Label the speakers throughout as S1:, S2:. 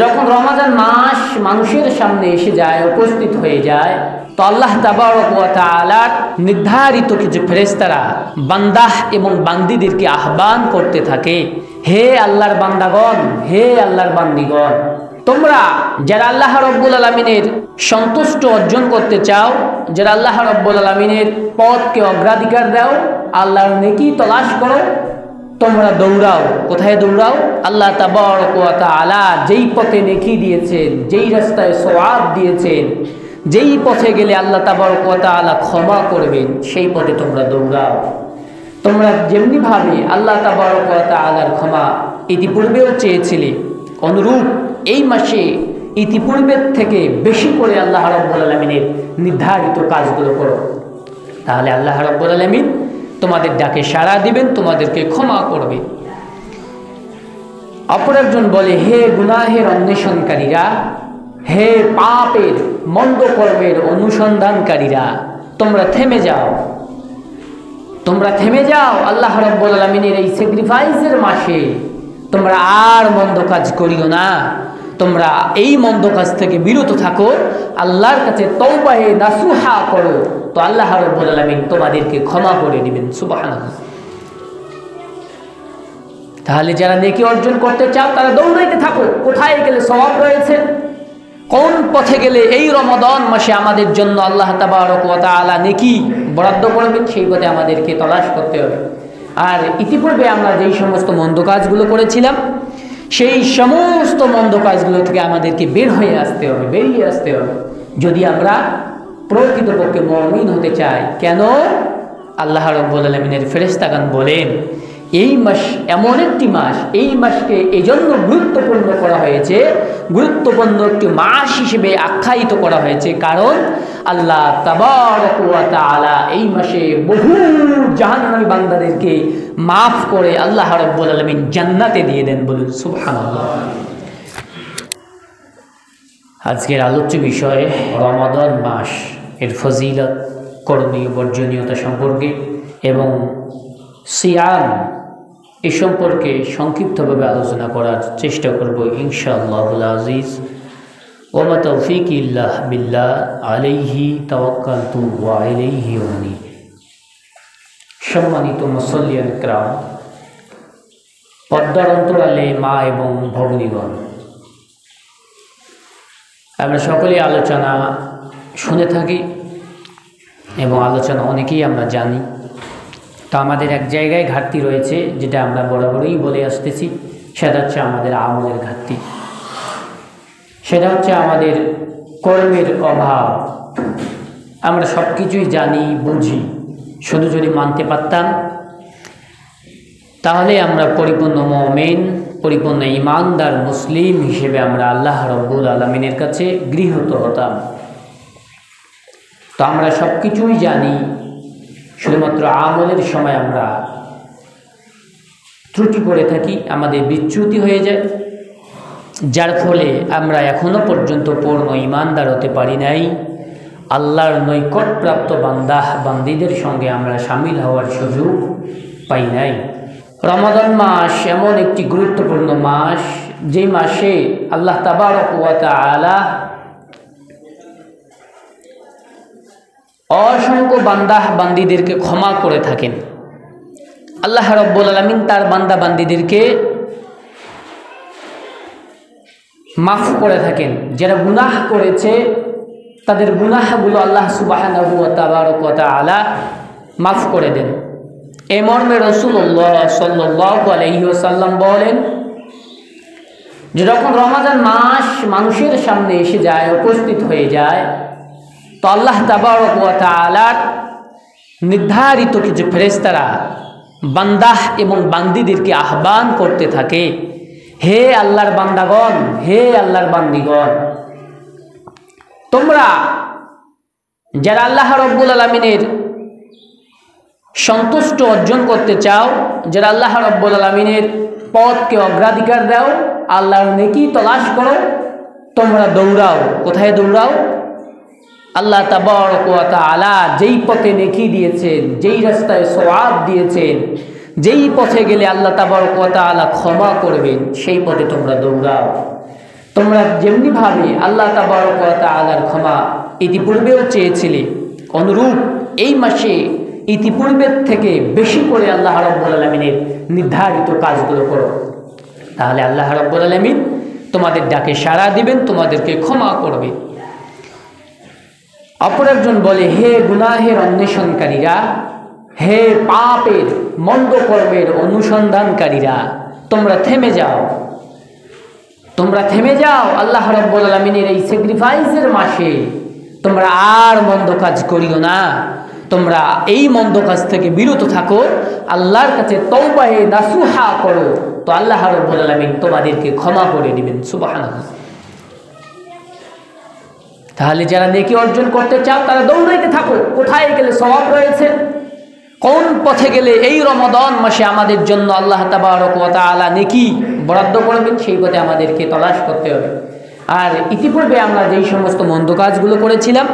S1: যখন রমাদান মাস মানুষের সামনে এসে যায়, উপস্থিত হয়ে যায়, তো আল্লাহ তাবারক ওয়া তাআলার নির্ধারিত কিছু ফেরেশতারা বান্দাহ এবং বান্দীদেরকে আহ্বান করতে থাকে, হে আল্লাহর বান্দাগণ, হে আল্লাহর বান্দীগণ, তোমরা যারা আল্লাহ রাব্বুল আলামিনের সন্তুষ্ট অর্জন করতে চাও, যারা আল্লাহ রাব্বুল আলামিনের পথকে অগ্রাধিকার দাও, আল্লাহর নেকি তলাশ করো, তোমরা দৌড়াও। কোথায় দৌড়াও? আল্লাহ তাবারক ওয়া তাআলা যেই পথে নেকি দিয়েছেন, যেই রাস্তায় সওয়াব দিয়েছেন, যেই পথে গেলে আল্লাহ তাবারক ওয়া তাআলা ক্ষমা করবেন, সেই পথে তোমরা দৌড়াও। তোমরা যেমনিভাবে আল্লাহ তাবারক ওয়া তাআলার ক্ষমা ইতিপূর্বেও চেয়েছিলে, অনুরূপ এই মাসে ইতিপূর্বের থেকে বেশি করে আল্লাহ রাব্বুল আলামিনের নির্ধারিত কাজগুলো করো, তাহলে আল্লাহ রাব্বুল আলামিন তোমাদের ডাকে সাড়া দিবেন, তোমাদেরকে ক্ষমা করবে। অপর একজন বলে, হে গুনাহের অন্বেষণকারীরা, হে পাপের মন্দ কর্মের অনুসন্ধানকারীরা, তোমরা থেমে যাও, তোমরা থেমে যাও। আল্লাহ রাব্বুল আলামিনের এই স্যাক্রিফাইসের মাসে তোমরা আর মন্দ কাজ করিও না, তোমরা এই মন্দ কাজ থেকে বিরত থাকো, আল্লাহর কাছে তওবাহে নাসুহা করো, তো আল্লাহ রাব্বুল আলামিন তোমাদেরকে ক্ষমা করে দিবেন। সুবহানাল্লাহ। তাহলে যারা নেকি অর্জন করতে চাও তারা দৌড়াইতে থাকো, কোথায় গেলে সওয়াব রয়েছে, কোন পথে গেলে এই রমাদান মাসে আমাদের জন্য আল্লাহ তাবারক ওয়া তাআলা নেকি বরাদ্দ করবেন, সেই পথে আমাদেরকে তলাশ করতে হবে। আর ইতিপূর্বে আমরা যেই সমস্ত মন্দ কাজগুলো করেছিলাম, সেই সমস্ত মন্দ কাজগুলো থেকে আমাদেরকে বেরিয়ে আসতে হবে, যদি আমরা প্রকৃতপক্ষে মুমিন হতে চাই। কেন? আল্লাহ রাব্বুল আলামিনের ফেরেশতাগণ বলেন, এই মাস এমন একটি মাস, এই মাসকে এজন্য গুরুত্বপূর্ণ করা হয়েছে, গুরুত্বপূর্ণ একটি মাস হিসেবে আখ্যায়িত করা হয়েছে, কারণ আল্লাহ তাবারক ওয়া তাআলা এই মাসে বহু জাহান্নামী বান্দাদেরকে মাফ করে আল্লাহ রাব্বুল আলামিন জান্নাতে দিয়ে দেন। বলুন সুবহানাল্লাহ। আজকের আলোচ্য বিষয় রমাদান মাস, এর ফজিলত, করণীয় বর্জনীয়তা সম্পর্কে এবং সিয়াম এ সম্পর্কে সংক্ষিপ্তভাবে আলোচনা করার চেষ্টা করব ইনশাআল্লাহুল আজিজ। ওয়া মা তাওফীকি ইল্লা বিল্লাহ, আলাইহি তাওয়াক্কালতু ওয়া ইলাইহি উনীব। সম্মানিত মুসল্লিয়ান কিরাম, পর্দার অন্তরালে মা এবং ভগ্নীগণ, আমরা সকলেই আলোচনা শুনে থাকি এবং আলোচনা অনেকেই আমরা জানি। তো আমাদের এক জায়গায় ঘাটতি রয়েছে, যেটা আমরা বরাবরই বলে আসতেছি, সেটা হচ্ছে আমাদের আমলের ঘাটতি, সেটা হচ্ছে আমাদের কর্মের অভাব। আমরা সব কিছুই জানি, বুঝি, শুধু যদি মানতে পারতাম তাহলে আমরা পরিপূর্ণ মুমিন, পরিপূর্ণ ঈমানদার মুসলিম হিসেবে আমরা আল্লাহ রাব্বুল আলামিনের কাছে গৃহীত হতাম। তো আমরা সব কিছুই জানি, শুধুমাত্র আমলের সময় আমরা ত্রুটি করে থাকি, আমাদের বিচ্যুতি হয়ে যায়, যার ফলে আমরা এখনো পর্যন্ত পূর্ণ ঈমানদার হতে পারি নাই। আল্লাহর নৈকটপ্রাপ্ত বান্দীদের সঙ্গে আমরা শামিল হওয়ার সুযোগ পাই নাই। রমাদান মাস এমন একটি গুরুত্বপূর্ণ মাস, যে মাসে আল্লাহ তাবারক ওয়া তাআলা অসংখ্য বান্দীদেরকে ক্ষমা করে থাকেন। আল্লাহ রাব্বুল আলামিন তার বান্দীদেরকে মাফ করে থাকেন। যারা গুনাহ করেছে তাদের গুনাহগুলো আল্লাহ সুবহানাহু ওয়া তাআলা মাফ করে দেন। এই মর্মে রাসূলুল্লাহ সাল্লাল্লাহু আলাইহি ওয়াসাল্লাম বলেন, যে যখন রমাদান মাস মানুষের সামনে এসে যায়, উপস্থিত হয়ে যায়, তো আল্লাহ তাবারক ওয়া তাআলার নির্ধারিত কিছু ফেরেশতারা বান্দাহ এবং বান্দীদেরকে আহ্বান করতে থাকে, হে আল্লাহর বান্দাগণ, হে আল্লাহর বান্দীগণ, তোমরা যারা আল্লাহ রাব্বুল আলামিনের সন্তুষ্ট অর্জন করতে চাও, যারা আল্লাহ রাব্বুল আলামিনের পথকে অগ্রাধিকার দাও, আল্লাহর নেকি তলাশ করো, তোমরা দৌড়াও। কোথায় দৌড়াও? আল্লাহ তাবারক ওয়া তাআলা যেই পথে নেকি দিয়েছেন, যেই রাস্তায় সওয়াব দিয়েছেন, যেই পথে গেলে আল্লাহ তাবারক ওয়া তাআলা ক্ষমা করবেন, সেই পথে তোমরা দৌড়াও। তোমরা যেমনিভাবে আল্লাহ তাবারক ওয়া তাআলার ক্ষমা ইতিপূর্বেও চেয়েছিলে, অনুরূপ এই মাসে ইতিপূর্বের থেকে বেশি করে আল্লাহ রাব্বুল আলামিনের নির্ধারিত কাজগুলো করো, তাহলে আল্লাহ রাব্বুল আলামিন তোমাদের ডাকে সাড়া দিবেন, তোমাদেরকে ক্ষমা করবে। অপর একজন বলে, হে গুনাহের অন্বেষণকারীরা, হে পাপের মন্দ কর্মের অনুসন্ধানকারীরা, তোমরা থেমে যাও, তোমরা থেমে যাও। আল্লাহ রাব্বুল আলামিনের এই স্যাক্রিফাইসের মাসে তোমরা আর মন্দ কাজ করিও না, তোমরা এই মন্দ কাজ থেকে বিরত থাকো, আল্লাহর কাছে তওবায়ে নাসুহা করো, তো আল্লাহ রাব্বুল আলামিন তোমাদেরকে ক্ষমা করে দিবেন। সুবহানাল্লাহ। তাহলে যারা নেকি অর্জন করতে চাও তারা দৌড়াইতে থাকো, কোথায় গেলে সওয়াব রয়েছে, কোন পথে গেলে এই রমাদান মাসে আমাদের জন্য আল্লাহ তাবারক ওয়া তাআলা নেকি বরাদ্দ করবেন, সেই পথে আমাদেরকে তলাশ করতে হবে। আর ইতিপূর্বে আমরা যেই সমস্ত মন্দ কাজগুলো করেছিলাম,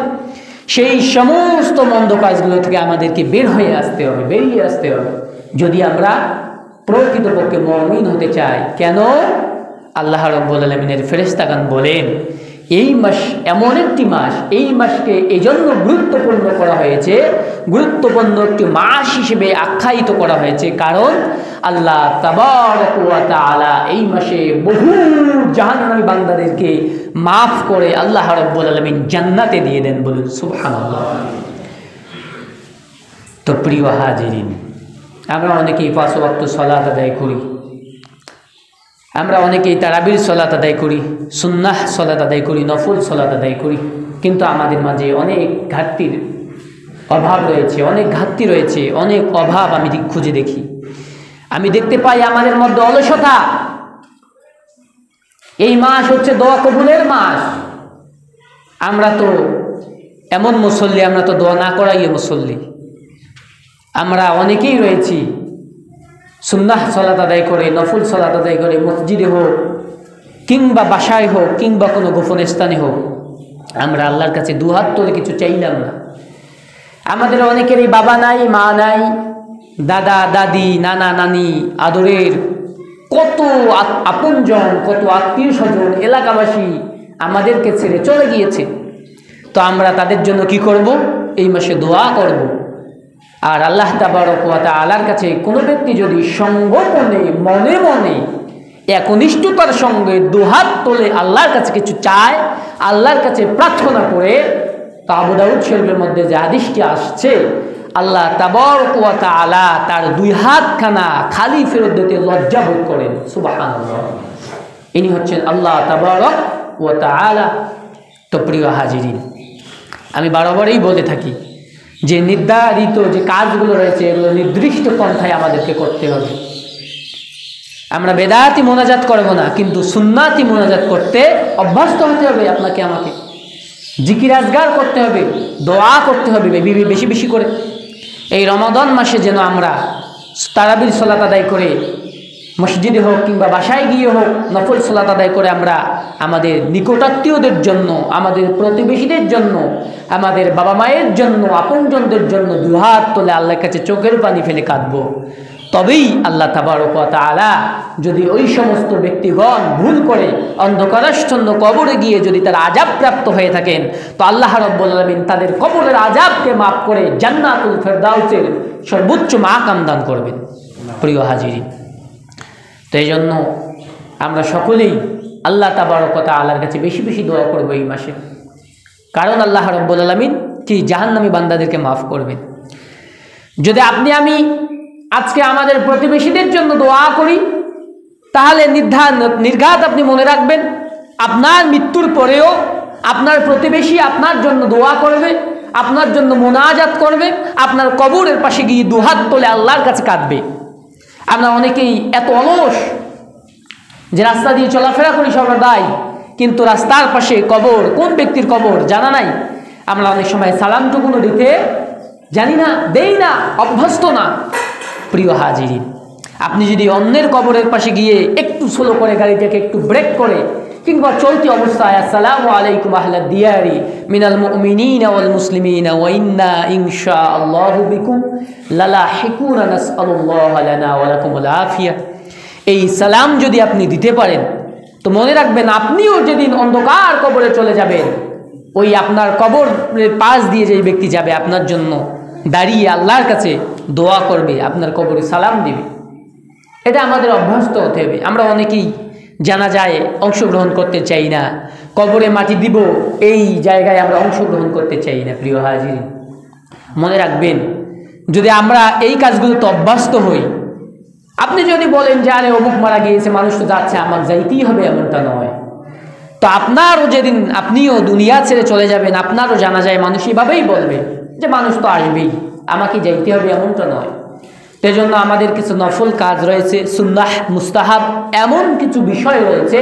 S1: সেই সমস্ত মন্দ কাজগুলো থেকে আমাদেরকে বেরিয়ে আসতে হবে, যদি আমরা প্রকৃতপক্ষে মুমিন হতে চাই। কেন? আল্লাহ রাব্বুল আলামিনের ফেরেশতাগণ বলেন, এই মাস এমন একটি মাস, এই মাসকে এজন্য গুরুত্বপূর্ণ করা হয়েছে, গুরুত্বপূর্ণ একটি মাস হিসেবে আখ্যায়িত করা হয়েছে, কারণ আল্লাহ তাবারক ওয়া তাআলা এই মাসে বহু জাহান্নামী বান্দাদেরকে মাফ করে আল্লাহ রাব্বুল আলামিন জান্নাতে দিয়ে দেন। বলুন সুবহানাল্লাহ। তো প্রিয় হাজিরিন, আমরা অনেকেই 5 ওয়াক্ত সালাত আদায় করি, আমরা অনেকেই তারাবির সালাত আদায় করি, সুন্নাহ সালাত আদায় করি, নফল সালাত আদায় করি, কিন্তু আমাদের মাঝে অনেক ঘাটতির অভাব রয়েছে, অনেক অভাব আমি খুঁজে দেখি। আমি দেখতে পাই আমাদের মধ্যে অলসতা। এই মাস হচ্ছে দোয়া কবুলের মাস। আমরা তো এমন মুসল্লি, আমরা তো দোয়া না করাই মুসল্লি। আমরা অনেকেই রয়েছি সুন্নাহ সালাত আদায় করে, নফল সালাত আদায় করে, মসজিদে হোক কিংবা বাসায় হোক কিংবা কোনো গোপন স্থানে হোক, আমরা আল্লাহর কাছে দুহাত তুলে কিছু চাইলাম না। আমাদের অনেকেরই বাবা নাই, মা নাই, দাদা দাদি, নানা নানি, আদরের কত আপনজন, কত আত্মীয় স্বজন, এলাকাবাসী আমাদেরকে ছেড়ে চলে গিয়েছে। তো আমরা তাদের জন্য কি করব? এই মাসে দোয়া করব। আর আল্লাহ তাবারক ওয়া তাআলার কাছে কোনো ব্যক্তি যদি সংগোপনে মনে মনে একনিষ্ঠতার সঙ্গে দুহাত তোলে আল্লাহর কাছে কিছু চায়, আল্লাহর কাছে প্রার্থনা করে, তা আবু দাউদ শরীফের মধ্যে যে হাদিসটি আসছে, আল্লাহ তাবারক ওয়া তাআলা তার 2 হাতখানা খালি ফেরত দিতে লজ্জা বোধ করেন। সুবহানাল্লাহ। ইনি হচ্ছেন আল্লাহ তাবারক ওয়া তাআলা। তো প্রিয় হাজিরিন, আমি বারবারই বলে থাকি যে নির্ধারিত যে কাজগুলো রয়েছে এগুলো নির্দিষ্ট পন্থায় আমাদেরকে করতে হবে। আমরা বেদাতি মোনাজাত করব না, কিন্তু সুন্নাতি মোনাজাত করতে অভ্যস্ত হতে হবে। আপনাকে আমাকে জিকির আজগার করতে হবে, দোয়া করতে হবে বেশি বেশি করে। এই রমাদান মাসে যেন আমরা তারাবির সালাত আদায় করে, মসজিদে হোক কিংবা বাসায় গিয়ে হোক নফল সালাত আদায় করে আমরা আমাদের নিকটাত্মীয়দের জন্য, আমাদের প্রতিবেশীদের জন্য, আমাদের বাবা মায়ের জন্য, আপনজনদের জন্য দুহাত তোলে আল্লাহর কাছে চোখের পানি ফেলে কাঁদবো। তবেই আল্লাহ তাবারক ওয়া তাআলা যদি ওই সমস্ত ব্যক্তিগণ ভুল করে অন্ধকারাচ্ছন্ন কবরে গিয়ে যদি তারা আযাব প্রাপ্ত হয়ে থাকেন, তো আল্লাহ রাব্বুল আলামিন তাদের কবরের আযাবকে মাফ করে জান্নাতুল ফেরদাউসের সর্বোচ্চ মাকাম দান করবেন। প্রিয় হাজিরিন, তো এই জন্য আমরা সকলেই আল্লাহ তাবারক ওয়া তাআলার কাছে বেশি বেশি দোয়া করব এই মাসে, কারণ আল্লাহ রাব্বুল আলামিন কি জাহান্নামী বান্দাদেরকে মাফ করবেন। যদি আপনি আমি আজকে আমাদের প্রতিবেশীদের জন্য দোয়া করি, তাহলে নির্ঘাত আপনি মনে রাখবেন, আপনার মৃত্যুর পরেও আপনার প্রতিবেশী আপনার জন্য দোয়া করবে, আপনার জন্য মোনাজাত করবে, আপনার কবরের পাশে গিয়ে দুহাত তোলে আল্লাহর কাছে কাঁদবে। আমরা অনেকেই এত অলস যে রাস্তা দিয়ে চলাফেরা করি সর্বদাই, কিন্তু রাস্তার পাশে কবর, কোন ব্যক্তির কবর জানা নাই। আমরা অনেক সময় সালামটুকুনো দিতে জানি না, দেই না, অভ্যস্ত না। প্রিয় হাজিরিন, আপনি যদি অন্যের কবরের পাশে গিয়ে একটু স্লো করে গাড়িটাকে একটু ব্রেক করে কিংবা চলতি অবস্থায় আসসালামু আলাইকুম আহলাদ দিয়ারি মিনাল মুমিনিনা ওয়াল মুসলিমিনা ওয়া ইন্না ইনশাআল্লাহু বিকুম লালাহিকুনা নাসআলুল্লাহ লানা ওয়া লাকুমুল আফিয়া, এই সালাম যদি আপনি দিতে পারেন, তো মনে রাখবেন, আপনিও যেদিন অন্ধকার কবরে চলে যাবেন, ওই আপনার কবরের পাশ দিয়ে যে ব্যক্তি যাবে আপনার জন্য দাঁড়িয়ে আল্লাহর কাছে দোয়া করবে, আপনার কবরে সালাম দিবে। এটা আমাদের অভ্যস্ত হতে হবে। আমরা অনেকেই জানাজায় অংশগ্রহণ করতে চাই না, কবরে মাটি দিব এই জায়গায় আমরা অংশগ্রহণ করতে চাই না। প্রিয় হাজির, মনে রাখবেন, যদি আমরা এই কাজগুলোতে অভ্যস্ত হই, আপনি যদি বলেন যে আরে অমুক মারা গিয়েছে, মানুষ তো যাচ্ছে, আমার যাইতেই হবে, এমনটা নয়। তো আপনারও যেদিন আপনিও দুনিয়া ছেড়ে চলে যাবেন, আপনারও জানা যায় মানুষ এভাবেই বলবে যে মানুষ তো আসবেই, আমাকে যাইতে হবে, এমনটা নয়। সেজন্য আমাদের কিছু নফল কাজ রয়েছে, সুন্নাহ, মুস্তাহাব, এমন কিছু বিষয় রয়েছে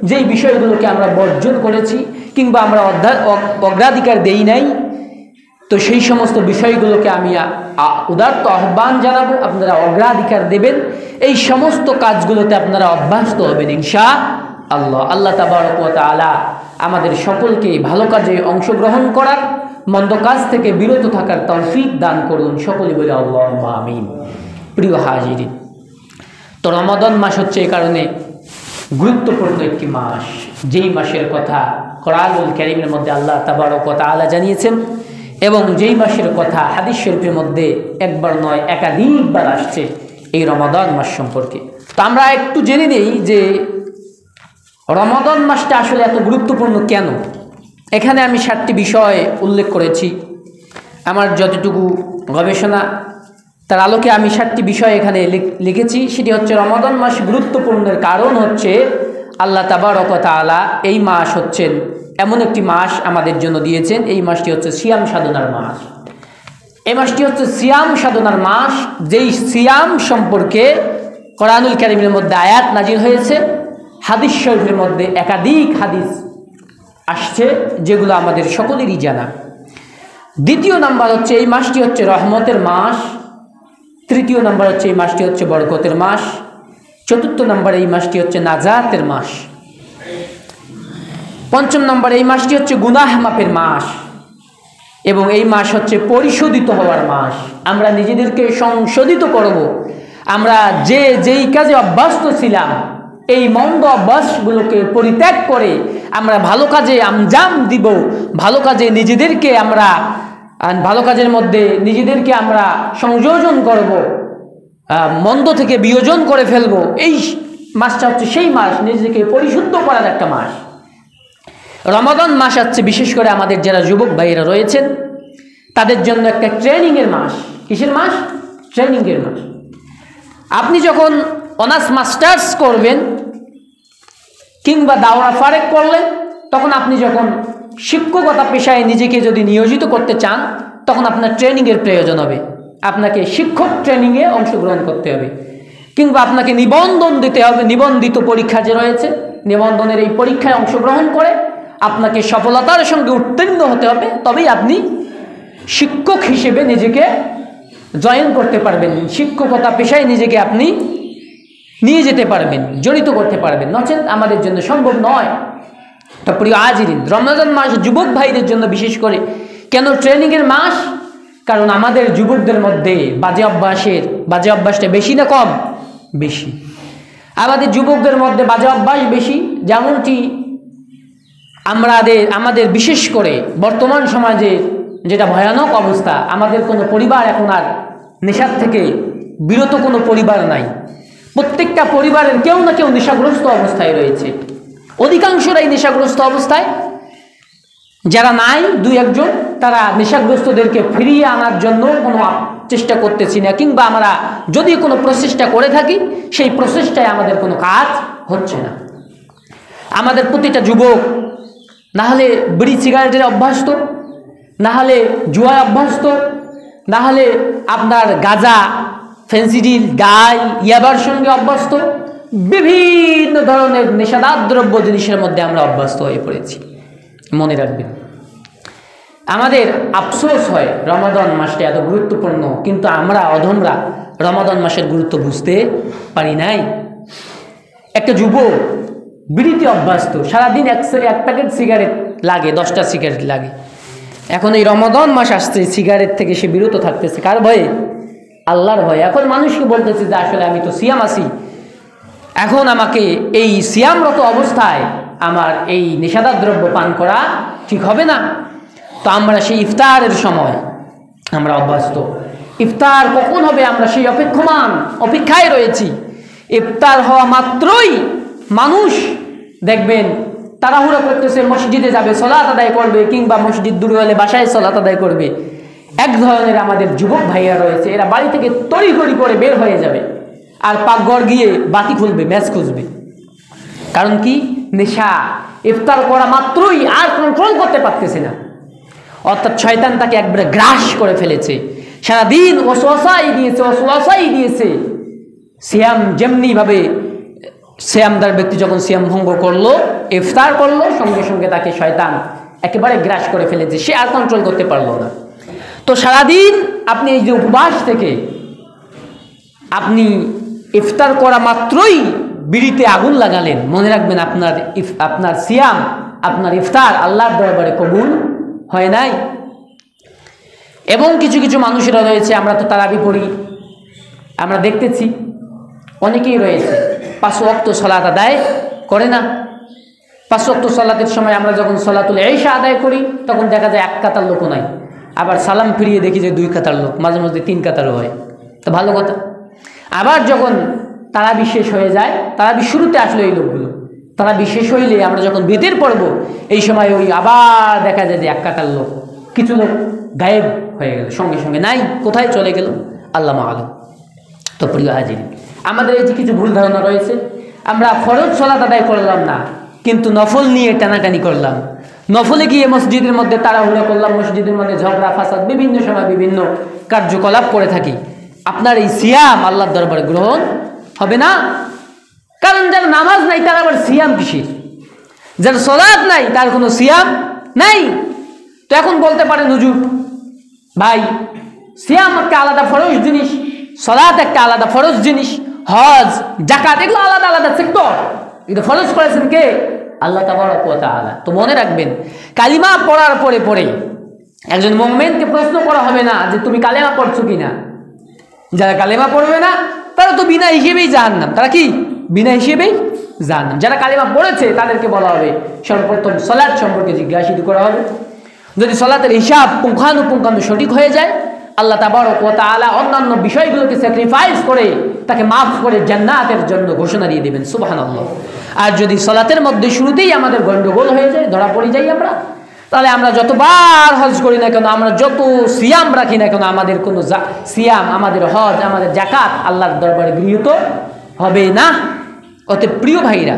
S1: যেই বিষয়গুলোকে আমরা বর্জন করেছি কিংবা আমরা অগ্রাধিকার দেই নাই। তো সেই সমস্ত বিষয়গুলোকে আমি উদারত আহ্বান জানাবো, আপনারা অগ্রাধিকার দেবেন, এই সমস্ত কাজগুলোতে আপনারা অভ্যস্ত হবেন ইনশাআল্লাহ। আল্লাহ তাবারক ওয়া তাআলা আমাদের সকলকে ভালো কাজে অংশগ্রহণ করার, মন্দ কাজ থেকে বিরত থাকার তৌফিক দান করুন। সকলে বলে আল্লাহুম্মা আমিন। প্রিয় হাজিরিন, তো রমাদান মাস হচ্ছে এই কারণে গুরুত্বপূর্ণ একটি মাস, যেই মাসের কথা কোরআনুল কারীমের মধ্যে আল্লাহ তাবারক ওয়া তাআলা জানিয়েছেন এবং যেই মাসের কথা হাদিস শরীফের মধ্যে একবার নয় একাধিকবার আসছে এই রমাদান মাস সম্পর্কে। তো আমরা একটু জেনে নেই যে রমাদান মাসটা আসলে এত গুরুত্বপূর্ণ কেন। এখানে আমি 7টি বিষয় উল্লেখ করেছি, আমার যতটুকু গবেষণা তার আলোকে আমি 7টি বিষয় এখানে লিখেছি। সেটি হচ্ছে, রমাদান মাস গুরুত্বপূর্ণের কারণ হচ্ছে আল্লাহ তাবারক ওয়া তাআলা এই মাস হচ্ছেন এমন একটি মাস আমাদের জন্য দিয়েছেন। এই মাসটি হচ্ছে সিয়াম সাধনার মাস। এই মাসটি হচ্ছে সিয়াম সাধনার মাস, যেই সিয়াম সম্পর্কে কোরআনুল কারীমের মধ্যে আয়াত নাজিল হয়েছে, হাদিস শরীফের মধ্যে একাধিক হাদিস আসছে, যেগুলো আমাদের সকলেরই জানা। দ্বিতীয় নাম্বার হচ্ছে, এই মাসটি হচ্ছে রহমতের মাস। তৃতীয় নাম্বার হচ্ছে, এই মাসটি হচ্ছে বরকতের মাস। চতুর্থ নম্বরে এই মাসটি হচ্ছে নাজাতের মাস। পঞ্চম নম্বরে এই মাসটি হচ্ছে গুনাহ মাফের মাস এবং এই মাস হচ্ছে পরিশোধিত হওয়ার মাস। আমরা নিজেদেরকে সংশোধিত করব। আমরা যেই কাজে অভ্যস্ত ছিলাম, এই মন্দ অভ্যাসগুলোকে পরিত্যাগ করে আমরা ভালো কাজে আঞ্জাম দিব, ভালো কাজে নিজেদেরকে আমরা ভালো কাজের মধ্যে নিজেদেরকে আমরা সংযোজন করব, মন্দ থেকে বিয়োজন করে ফেলবো। এই মাসটা হচ্ছে সেই মাস, নিজেকে পরিশুদ্ধ করার একটা মাস। রমাদান মাস হচ্ছে বিশেষ করে আমাদের যারা যুবক ভাইয়েরা রয়েছেন তাদের জন্য একটা ট্রেনিংয়ের মাস। কিসের মাস? ট্রেনিংয়ের মাস। আপনি যখন অনার্স মাস্টার্স করবেন কিংবা দাওরা ফারেক করলেন, তখন আপনি যখন শিক্ষকতা পেশায় নিজেকে যদি নিয়োজিত করতে চান, তখন আপনার ট্রেনিংয়ের প্রয়োজন হবে। আপনাকে শিক্ষক ট্রেনিংয়ে অংশগ্রহণ করতে হবে কিংবা আপনাকে নিবন্ধন দিতে হবে। নিবন্ধিত পরীক্ষা যে রয়েছে, নিবন্ধনের এই পরীক্ষায় অংশগ্রহণ করে আপনাকে সফলতার সঙ্গে উত্তীর্ণ হতে হবে, তবেই আপনি শিক্ষক হিসেবে নিজেকে জয়েন করতে পারবেন, শিক্ষকতা পেশায় নিজেকে আপনি নিয়ে যেতে পারবেন, জড়িত করতে পারবেন, নচেত আমাদের জন্য সম্ভব নয়। তো প্রিয় হাজিরিন, রমজান মাস যুবক ভাইদের জন্য বিশেষ করে কেন ট্রেনিংয়ের মাস? কারণ আমাদের যুবকদের মধ্যে বাজে অভ্যাসটা বেশি না কম? বেশি। আমাদের যুবকদের মধ্যে বাজে অভ্যাস বেশি। যেমনটি আমাদের বিশেষ করে বর্তমান সমাজে যেটা ভয়ানক অবস্থা, আমাদের কোনো পরিবার এখন আর নেশার থেকে বিরত কোনো পরিবার নাই। প্রত্যেকটা পরিবারের কেউ না কেউ নেশাগ্রস্ত অবস্থায় রয়েছে, অধিকাংশরাই নেশাগ্রস্ত অবস্থায়। যারা নাই দুই একজন, তারা নেশাগ্রস্তদেরকে ফিরিয়ে আনার জন্য কোনো চেষ্টা করতেছি না, কিংবা আমরা যদি কোনো প্রচেষ্টা করে থাকি সেই প্রচেষ্টায় আমাদের কোনো কাজ হচ্ছে না। আমাদের প্রতিটা যুবক না হলে বিড়ি সিগারেটের অভ্যস্ত, না হলে জুয়ায় অভ্যস্ত, না হলে আপনার গাঁজা, ফেন্সিডিল, ডাই, ইয়াবার সঙ্গে অভ্যস্ত। বিভিন্ন ধরনের নেশাদার দ্রব্য জিনিসের মধ্যে আমরা অভ্যস্ত হয়ে পড়েছি। মনে রাখবেন, আমাদের আফসোস হয় রমাদান মাসটা এত গুরুত্বপূর্ণ, কিন্তু আমরা অধমরা রমাদান মাসের গুরুত্ব বুঝতে পারি নাই। একটা যুবক বিড়িতে অভ্যস্ত, সারাদিন এক প্যাকেট সিগারেট লাগে, 10টা সিগারেট লাগে। এখন এই রমাদান মাস আসছে, সিগারেট থেকে সে বিরত থাকতেছে। কার ভয়ে? আল্লাহর ভয়ে। এখন মানুষকে বলতেছে যে আসলে আমি তো সিয়াম আছি, এখন আমাকে এই সিয়ামরত অবস্থায় আমার এই নেশাদার দ্রব্য পান করা ঠিক হবে না। তো আমরা সেই ইফতারের সময় আমরা অভ্যস্ত, ইফতার কখন হবে আমরা সেই অপেক্ষায় রয়েছি। ইফতার হওয়া মাত্রই মানুষ দেখবেন তাড়াহুড়ো করতেছে, মসজিদে যাবে, সালাত আদায় করবে, কিংবা মসজিদ দূরে হলে বাসায় সালাত আদায় করবে। এক ধরনের আমাদের যুবক ভাইয়া রয়েছে, এরা বাড়ি থেকে তড়িঘড়ি করে বের হয়ে যাবে আর পাকঘর গিয়ে বাতি খুলবে, ম্যাচ খুঁজবে। কারণ কি? নেশা। ইফতার করা মাত্রই আর কন্ট্রোল করতে পারতেছে না, অর্থাৎ শয়তান তাকে একবারে গ্রাস করে ফেলেছে। সারাদিন ওয়াসওয়াসাই দিয়েছে। সিয়াম যেমনি ভাবে সিয়ামদার ব্যক্তি যখন সিয়াম ভঙ্গ করলো, ইফতার করলো, সঙ্গে সঙ্গে তাকে শয়তান একেবারে গ্রাস করে ফেলেছে, সে আর কন্ট্রোল করতে পারলো না। তো সারাদিন আপনি এই যে উপবাস থেকে আপনি ইফতার করা মাত্রই বিড়িতে আগুন লাগালেন, মনে রাখবেন আপনার সিয়াম, আপনার ইফতার আল্লাহর দরবারে কবুল হয় নাই। এবং কিছু কিছু মানুষেরা রয়েছে, আমরা তো তারাবি পড়ি, আমরা দেখতেছি অনেকেই রয়েছে 5 ওয়াক্ত সালাত আদায় করে না। 5 ওয়াক্ত সালাতের সময় আমরা যখন সালাতুল ইশা আদায় করি তখন দেখা যায় 1 কাতার লোকও নাই, আবার সালাম ফিরিয়ে দেখি যে 2 কাতার লোক, মাঝে মাঝে 3 কাতারও হয়, তো ভালো কথা। আবার যখন তারাবি শেষ হয়ে যায়, তারাবি শুরুতে আসলো এই লোকগুলো, তারাবি শেষ হইলে আমরা যখন বেতের পড়ব এই সময় ওই আবার দেখা যায় যে 1 কাতার লোক, কিছু লোক গায়েব হয়ে গেল, সঙ্গে সঙ্গে নাই, কোথায় চলে গেল আল্লাহ মাআলুম। তো প্রিয় হাজির, আমাদের এই যে কিছু ভুল ধারণা রয়েছে, আমরা ফরজ সালাত আদায় করলাম না, কিন্তু নফল নিয়ে টানাটানি করলাম, নফলে গিয়ে মসজিদের মধ্যে তাড়াহুড়ো করলাম, মসজিদের মধ্যে ঝগড়া ফাসাদ বিভিন্ন সময় বিভিন্ন কার্যকলাপ করে থাকি। আপনার এই সিয়াম আল্লাহর দরবারে গ্রহণ হবে না। কারণ যার নামাজ নাই তার আবার সিয়াম কিসের? যার সালাত নাই তার কোনো সিয়াম নাই। তো এখন বলতে পারেন হুজুর ভাই, সিয়াম একটা আলাদা ফরজ জিনিস, সালাত একটা আলাদা ফরজ জিনিস, হজ যাকাত এগুলো আলাদা আলাদা সেক্টর, এটা ফরজ করেছেন কে? আল্লাহ তাবারক ওয়া তাআলা। তো মনে রাখবেন, কালিমা পড়ার পরে একজন মুমিনকে প্রশ্ন করা হবে না যে তুমি কালেমা পড়ছো কিনা। যারা কালেমা পড়বে না তারা তো বিনা হিসেবেই জাহান্নাম, তারা কি বিনা হিসেবেই জাহান্নাম। যারা কালেমা পড়েছে তাদেরকে বলা হবে, সর্বপ্রথম সালাত সম্পর্কে জিজ্ঞাসিত করা হবে। যদি সালাতের হিসাব পুঙ্খানুপুঙ্খানু সঠিক হয়ে যায়, আল্লাহ তাবারক ওয়া তাআলা অন্যান্য বিষয়গুলোকে স্যাক্রিফাইস করে তাকে মাফ করে জান্নাতের জন্য ঘোষণা দিয়ে দেবেন, সুবহানাল্লাহ। আর যদি সালাতের মধ্যে শুরুতেই আমাদের গন্ডগোল হয়ে যায়, ধরা পড়ে যাই আমরা, তাহলে আমরা যতবার হজ করি না কেন, আমরা যত সিয়াম রাখি না কেন, আমাদের কোনো সিয়াম, আমাদের হজ, আমাদের যাকাত আল্লাহর দরবারে গৃহীত হবে না। অতএব প্রিয় ভাইরা,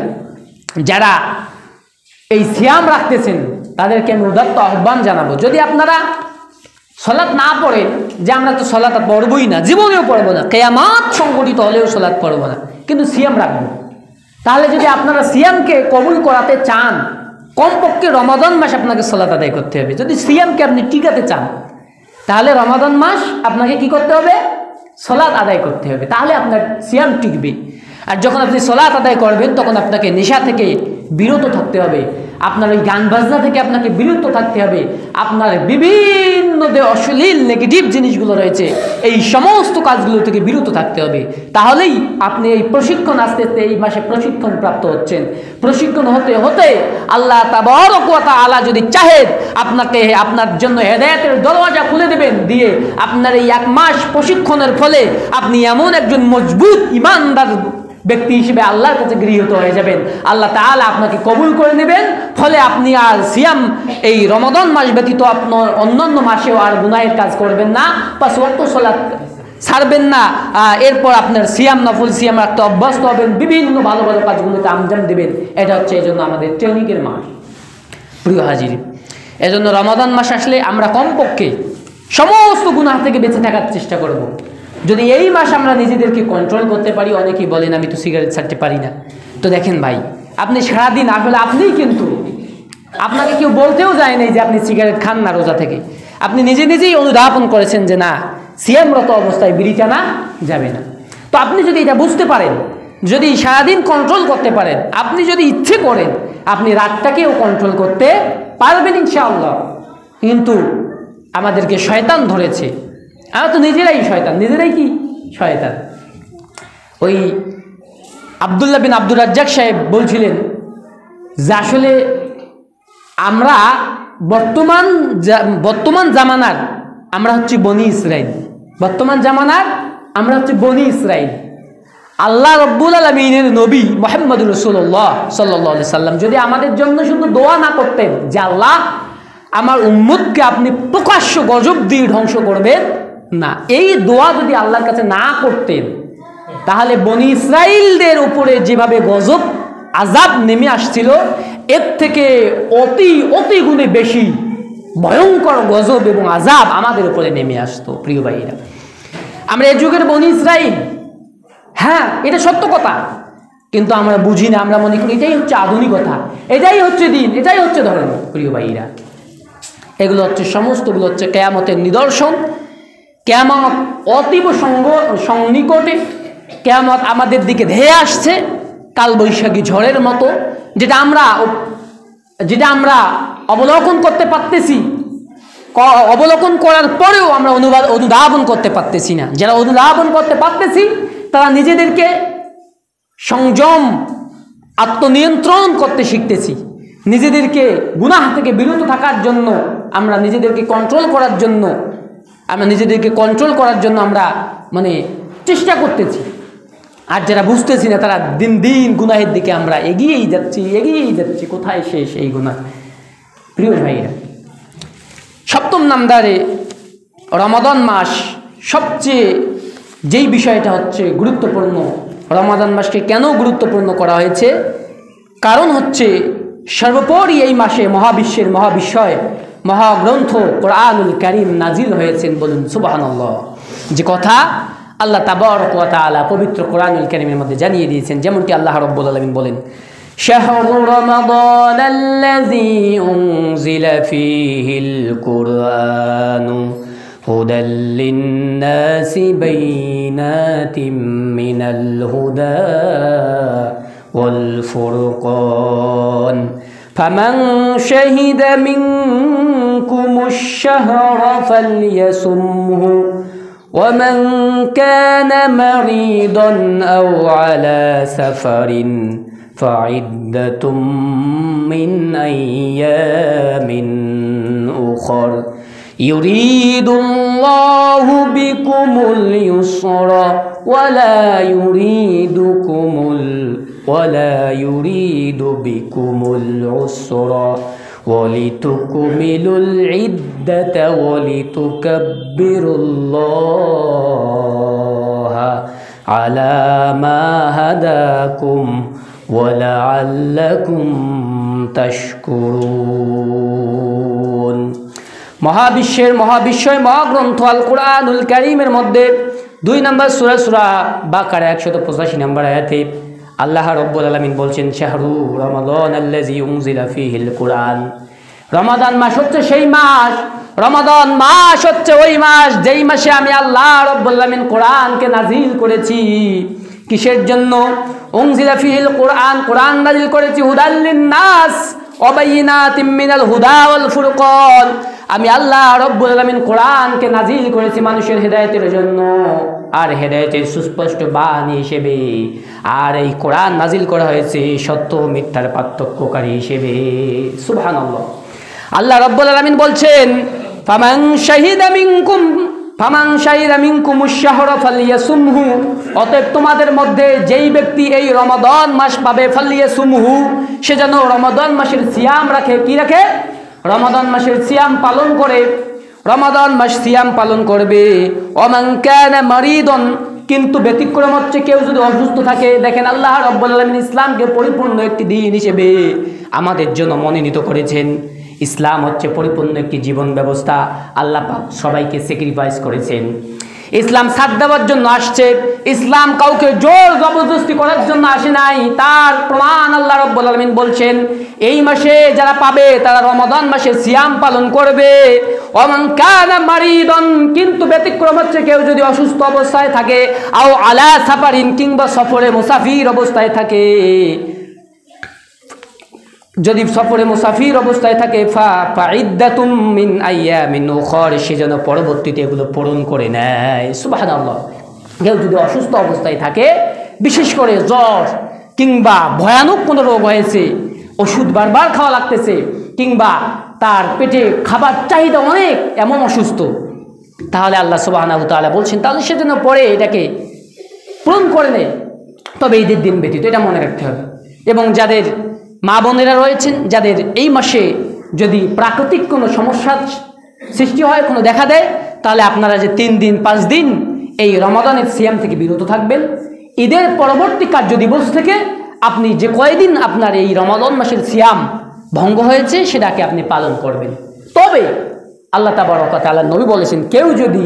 S1: যারা এই সিয়াম রাখতেছেন তাদেরকে আমি উদাত্ত আহ্বান জানাবো, যদি আপনারা সালাত না পড়েন, যে আমরা তো সালাত পড়বই না, জীবনেও পড়বো না, কিয়ামত সংগঠিত হলেও সালাত পড়বো না, কিন্তু সিয়াম রাখবো, তাহলে যদি আপনারা সিয়ামকে কবুল করাতে চান, কমপক্ষে রমাদান মাস আপনাকে সালাত আদায় করতে হবে। যদি সিয়ামকে আপনি টিকাতে চান, তাহলে রমাদান মাস আপনাকে কি করতে হবে? সালাত আদায় করতে হবে, তাহলে আপনার সিয়াম টিকবে। আর যখন আপনি সালাত আদায় করবেন তখন আপনাকে নেশা থেকে বিরত থাকতে হবে, আপনার ওই গান বাজনা থেকে আপনাকে বিরত থাকতে হবে, আপনার বিভিন্ন যে অশ্লীল নেগেটিভ জিনিসগুলো রয়েছে এই সমস্ত কাজগুলো থেকে বিরত থাকতে হবে। তাহলেই আপনি এই প্রশিক্ষণ আস্তে আস্তে এই মাসে প্রশিক্ষণ প্রাপ্ত হচ্ছেন। প্রশিক্ষণ হতে হতে আল্লাহ তাবারক ওয়া তাআলা যদি চাহেন, আপনাকে আপনার জন্য হেদায়েতের দরওয়াজা খুলে দেবেন, দিয়ে আপনার এই 1 মাস প্রশিক্ষণের ফলে আপনি এমন একজন মজবুত ইমানদার ব্যক্তি হিসেবে আল্লাহর কাছে গৃহীত হয়ে যাবেন। আল্লাহ তাআলা আপনাকে কবুল করে নেবেন, ফলে আপনি আর সিয়াম এই রমাদান মাস ব্যতীত আপনার অন্যান্য মাসেও আর গুনাহের কাজ করবেন না, 5 ওয়াক্ত সালাত ছাড়বেন না। এরপর আপনার সিয়াম, নফল সিয়াম রাখতে অভ্যস্ত হবেন, বিভিন্ন ভালো ভালো কাজগুলোতে আঞ্জাম দেবেন। এটা হচ্ছে এই জন্য আমাদের ট্রেনিংয়ের মাস। প্রিয় হাজির, এজন্য রমাদান মাস আসলে আমরা কমপক্ষে সমস্ত গুনাহ থেকে বেঁচে থাকার চেষ্টা করব। যদি এই মাস আমরা নিজেদেরকে কন্ট্রোল করতে পারি, অনেকেই বলেন আমি তো সিগারেট ছাড়তে পারি না। তো দেখেন ভাই, আপনি সারাদিন আসলে আপনিই, কিন্তু আপনাকে কেউ বলতেও যায় নাই যে আপনি সিগারেট খান না রোজা থেকে, আপনি নিজে নিজেই অনুধাবন করেছেন যে না, সিয়ামরত অবস্থায় বিড়ি টানা যাবে না। তো আপনি যদি এটা বুঝতে পারেন, যদি সারাদিন কন্ট্রোল করতে পারেন, আপনি যদি ইচ্ছে করেন, আপনি রাতটাকেও কন্ট্রোল করতে পারবেন ইনশাআল্লাহ। কিন্তু আমাদেরকে শয়তান ধরেছে, আমরা তো নিজেরাই শয়তান, নিজেরাই কি শয়তান। ওই আব্দুল্লাহ বিন আব্দুর রাজ্জাক সাহেব বলছিলেন যে আসলে আমরা বর্তমান জামানার আমরা হচ্ছে বনি ইসরাইল, বর্তমান জামানার আমরা হচ্ছে বনি ইসরাইল। আল্লাহ রব্বুল আলামিনের নবী মুহাম্মদুর রাসূলুল্লাহ সাল্লাল্লাহু আলাইহি সাল্লাম যদি আমাদের জন্য শুধু দোয়া না করতেন যে আল্লাহ আমার উম্মতকে আপনি প্রকাশ্য গজব দিয়ে ধ্বংস করবেন না, এই দোয়া যদি আল্লাহর কাছে না করতেন, তাহলে বনি ইসরাইলদের উপরে যেভাবে গজব আযাব নেমে আসছিল এর থেকে অতি গুণে বেশি ভয়ঙ্কর গজব এবং আযাব আমাদের উপরে নেমে আসতো। প্রিয় ভাইরা, আমরা এই যুগের বনি ইসরাইল, হ্যাঁ এটা সত্য কথা, কিন্তু আমরা বুঝি না, আমরা মনে করি এটাই হচ্ছে আধুনিকতা, এটাই হচ্ছে দিন, এটাই হচ্ছে ধর্ম। প্রিয় ভাইরা, এগুলো হচ্ছে সমস্তগুলো হচ্ছে কিয়ামতের নিদর্শন। কিয়ামত অতীব সন্নিকটে, কিয়ামত আমাদের দিকে ধেয়ে আসছে কালবৈশাখী ঝড়ের মতো, যেটা আমরা অবলোকন করতে পারতেছি, অবলোকন করার পরেও আমরা অনুধাবন করতে পারতেছি না। যারা অনুধাবন করতে পারতেছি তারা নিজেদেরকে সংযম, আত্মনিয়ন্ত্রণ করতে শিখতেছি, নিজেদেরকে গুনাহ থেকে বিরত থাকার জন্য আমরা নিজেদেরকে কন্ট্রোল করার জন্য আমরা মানে চেষ্টা করতেছি। আর যারা বুঝতেছি না তারা দিন দিন গুনাহের দিকে আমরা এগিয়েই যাচ্ছি। কোথায় শেষ এই গুনাহ? প্রিয় ভাইরা, সপ্তম নাম্বারে রমাদান মাস সবচেয়ে যেই বিষয়টা হচ্ছে গুরুত্বপূর্ণ, রমাদান মাসকে কেন গুরুত্বপূর্ণ করা হয়েছে? কারণ হচ্ছে সর্বোপরি এই মাসে মহাবিশ্বের মহাবিশ্বয় মহাগ্রন্থ কোরআনুল কারীম নাজিল হয়েছেন। বলুন সুবহানাল্লাহ। যে কথা আল্লাহ তাবারক ওয়া তাআলা পবিত্র কোরআনুল কারীমের মধ্যে জানিয়ে দিয়েছেন, যেমনটি আল্লাহ রাব্বুল আলামিন বলেন, শাহরু রমাদানাল্লাযী উনজিলা ফীহিল কুরআনু হুদাল লিন-নাসি বাইনাতিম মিনাল হুদা ওয়াল ফুরকান ফামান শাহিদা মিনকুমুশ শাহরা ফালইয়াসুমহু ومن كان مريضا أو على سفر فعدة من أيام أخر يريد الله بكم اليسر ولا يريد بكم العسر ولتكملوا العدة ولتكبروا الله على ما هداكم ولعلكم تشكرون। মহাবিশ্বের মহাবিশ্বয় মহাগ্রন্থ আল কোরআনুল কারীমের মধ্যে 2 নম্বর সূরা বাকারা 185 নম্বর আয়াতে আল্লাহ রাব্বুল আলামিন বলছেন, শাহরু রমাদানাল্লাযী উনজিলা ফীহিল কুরআন। রমাদান মাস হচ্ছে সেই মাস, রমাদান মাস হচ্ছে ওই মাস যেই মাসে আমি আল্লাহ রাব্বুল আলামিন কোরআনকে নাজিল করেছি। কিসের জন্য? উনজিলা ফীহিল কুরআন, কোরআন নাজিল করেছি হুদাল লিন-নাস ওয়া বাইয়িনাতিম মিনাল হুদা ওয়াল ফুরকান। আমি আল্লাহ রাব্বুল আলামিন কোরআনকে নাজিল করেছি মানুষের হেদায়েতের জন্য আর হেদায়েতের সুস্পষ্ট বাণী হিসেবে। আর এই কোরআন নাজিল করা হয়েছে সত্য মিথ্যার পার্থক্যকারী হিসেবে। সুবহানাল্লাহ। আল্লাহ রাব্বুল আলামিন বলছেন, ফামান শাহিদা মিনকুমুশ শাহরা ফালইয়াসুমহু, অতএব তোমাদের মধ্যে যেই ব্যক্তি এই রমাদান মাস পাবে, ফালইয়াসুমহু, সে যেন রমাদান মাসের সিয়াম রাখে। কি রাখে? রমাদান মাসের সিয়াম পালন করে, রমাদান মাস সিয়াম পালন করবে। ওমান কানা মারিদান, কিন্তু ব্যতিক্রম হচ্ছে কেউ যদি অসুস্থ থাকে। দেখেন আল্লাহ রাব্বুল আলামিন ইসলামকে পরিপূর্ণ একটি দিন হিসেবে আমাদের জন্য মনোনীত করেছেন। ইসলাম হচ্ছে পরিপূর্ণ একটি জীবন ব্যবস্থা। আল্লাহ পাক সবাইকে স্যাক্রিফাইস করেছেন। ইসলাম সাথ দেওয়ার জন্য আসছে, ইসলাম কাউকে জোর জবরদস্তি করার জন্য আসে নাই। তার প্রমাণ আল্লাহ রাব্বুল আলামিন বলছেন, এই মাসে যারা পাবে তারা রমাদান মাসে সিয়াম পালন করবে। ওমান কানা মারিদান, কিন্তু ব্যতিক্রম হচ্ছে কেউ যদি অসুস্থ অবস্থায় থাকে, আও আলা সাফারিন, কিংবা সফরে মুসাফির অবস্থায় থাকে। যদি সফরে মুসাফির অবস্থায় থাকে, ফাইদ্দাতুম মিন আইয়ামিন উখর, সে যেন পরবর্তীতে এগুলো পূরণ করে নেয়। সুবহানাল্লাহ। কেউ যদি অসুস্থ অবস্থায় থাকে, বিশেষ করে জ্বর, কিংবা ভয়ানক কোনো রোগ হয়েছে, ওষুধ বারবার খাওয়া লাগতেছে, কিংবা তার পেটে খাবার চাহিদা অনেক, এমন অসুস্থ, তাহলে আল্লাহ সুবহানাহু ওয়া তাআলা বলছেন তাহলে সেজন্য পরে এটাকে পূরণ করে নেয়, তবে ঈদের দিন ব্যতীত, এটা মনে রাখতে হবে। এবং যাদের মা বোনেরা রয়েছেন, যাদের এই মাসে যদি প্রাকৃতিক কোনো সমস্যার সৃষ্টি হয়, কোনো দেখা দেয়, তাহলে আপনারা যে 3 দিন 5 দিন এই রমাদানের সিয়াম থেকে বিরত থাকবেন। ঈদের পরবর্তী কার্যদিবস থেকে আপনি যে কয়দিন আপনার এই রমাদান মাসের সিয়াম ভঙ্গ হয়েছে সেটাকে আপনি পালন করবেন। তবে আল্লাহ তাবারক ওয়া তাআলা নবী বলেছেন, কেউ যদি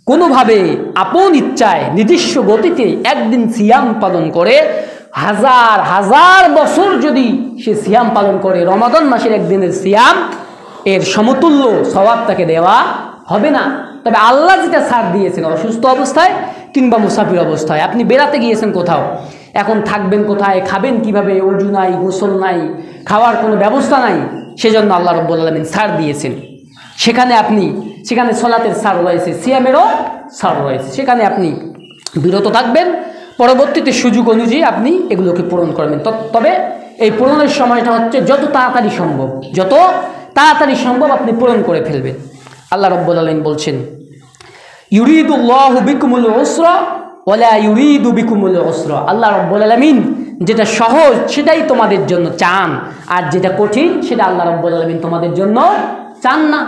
S1: কোনোভাবে আপন ইচ্ছায় নিজস্ব গতিতে একদিন সিয়াম পালন করে, হাজার হাজার বছর যদি সে সিয়াম পালন করে, রমাদান মাসের একদিনের সিয়াম এর সমতুল্য সওয়াব তাকে দেওয়া হবে না। তবে আল্লাহ যেটা ছাড় দিয়েছেন, অসুস্থ অবস্থায় কিংবা মুসাফির অবস্থায়, আপনি বেড়াতে গিয়েছেন কোথাও, এখন থাকবেন কোথায়, খাবেন কিভাবে, ওযু নাই, গোসল নাই, খাওয়ার কোনো ব্যবস্থা নাই, সেজন্য আল্লাহ রাব্বুল আলামিন ছাড় দিয়েছেন। সেখানে সলাতের ছাড় রয়েছে, সিয়ামেরও ছাড় রয়েছে, সেখানে আপনি বিরত থাকবেন। পরবর্তীতে সুযোগ অনুযায়ী আপনি এগুলোকে পূরণ করবেন। তবে এই পূরণের সময়টা হচ্ছে যত তাড়াতাড়ি সম্ভব আপনি পূরণ করে ফেলবেন। আল্লাহ রাব্বুল আলামিন বলছেন, ইউরিদুল্লাহু বিকুমুল উসরা ওয়ালা ইউরিদু বিকুমুল উসরা। আল্লাহ রাব্বুল আলামিন যেটা সহজ সেটাই তোমাদের জন্য চান, আর যেটা কঠিন সেটা আল্লাহ রাব্বুল আলামিন তোমাদের জন্য চান না।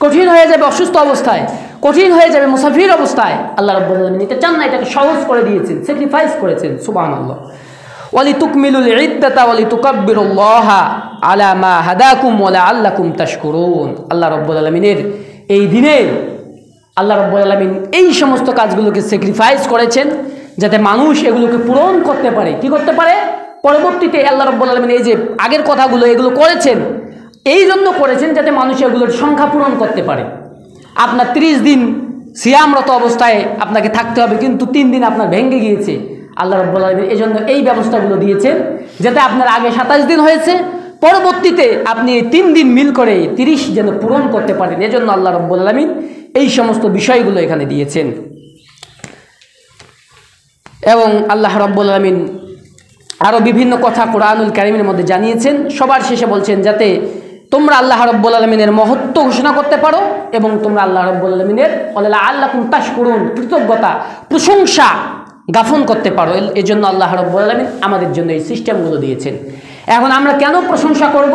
S1: কঠিন হয়ে যাবে অসুস্থ অবস্থায়, কঠিন হয়ে যাবে মুসাফির অবস্থায়, আল্লাহ রাব্বুল আলামিন এটা চান না, এটাকে সহজ করে দিয়েছেন, স্যাক্রিফাইস করেছেন। সুবহানাল্লাহ। ওয়ালিতুকমিলুল ইদ্দাতা ওয়ালিতুকাব্বিরুল্লাহা আলা মা হাদাকুম ওয়া লাআল্লাকুম তাশকুরুন। আল্লাহ রাব্বুল আলামিনের এই দিনে আল্লাহ রাব্বুল আলামিন এই সমস্ত কাজগুলোকে স্যাক্রিফাইস করেছেন যাতে মানুষ এগুলোকে পূরণ করতে পারে। কি করতে পারে? পরবর্তীতে আল্লাহ রাব্বুল আলামিন এই যে আগের কথাগুলো এগুলো করেছেন, এই জন্য করেছেন যাতে মানুষ এগুলোর সংখ্যা পূরণ করতে পারে। আপনার 30 দিন সিয়ামরত অবস্থায় আপনাকে থাকতে হবে, কিন্তু 3 দিন আপনার ভেঙে গিয়েছে। আল্লাহ রাব্বুল আলামিন এই জন্য এই ব্যবস্থাগুলো দিয়েছেন যাতে আপনার আগে 27 দিন হয়েছে, পরবর্তীতে আপনি এই 3 দিন মিল করে 30 যেন পূরণ করতে পারেন। এজন্য আল্লাহ রাব্বুল আলামিন এই সমস্ত বিষয়গুলো এখানে দিয়েছেন। এবং আল্লাহ রাব্বুল আলামিন আরও বিভিন্ন কথা কোরআনুল কারীমের মধ্যে জানিয়েছেন। সবার শেষে বলছেন যাতে তোমরা আল্লাহ রাব্বুল আলামিনের মহত্ব ঘোষণা করতে পারো এবং তোমরা আল্লাহ রাব্বুল আলামিনের লাআল্লাকুম তাশকুরুন কৃতজ্ঞতা প্রশংসা জ্ঞাপন করতে পারো। এজন্য আল্লাহ রাব্বুল আলামিন আমাদের জন্য এই সিস্টেমগুলো দিয়েছেন। এখন আমরা কেন প্রশংসা করব?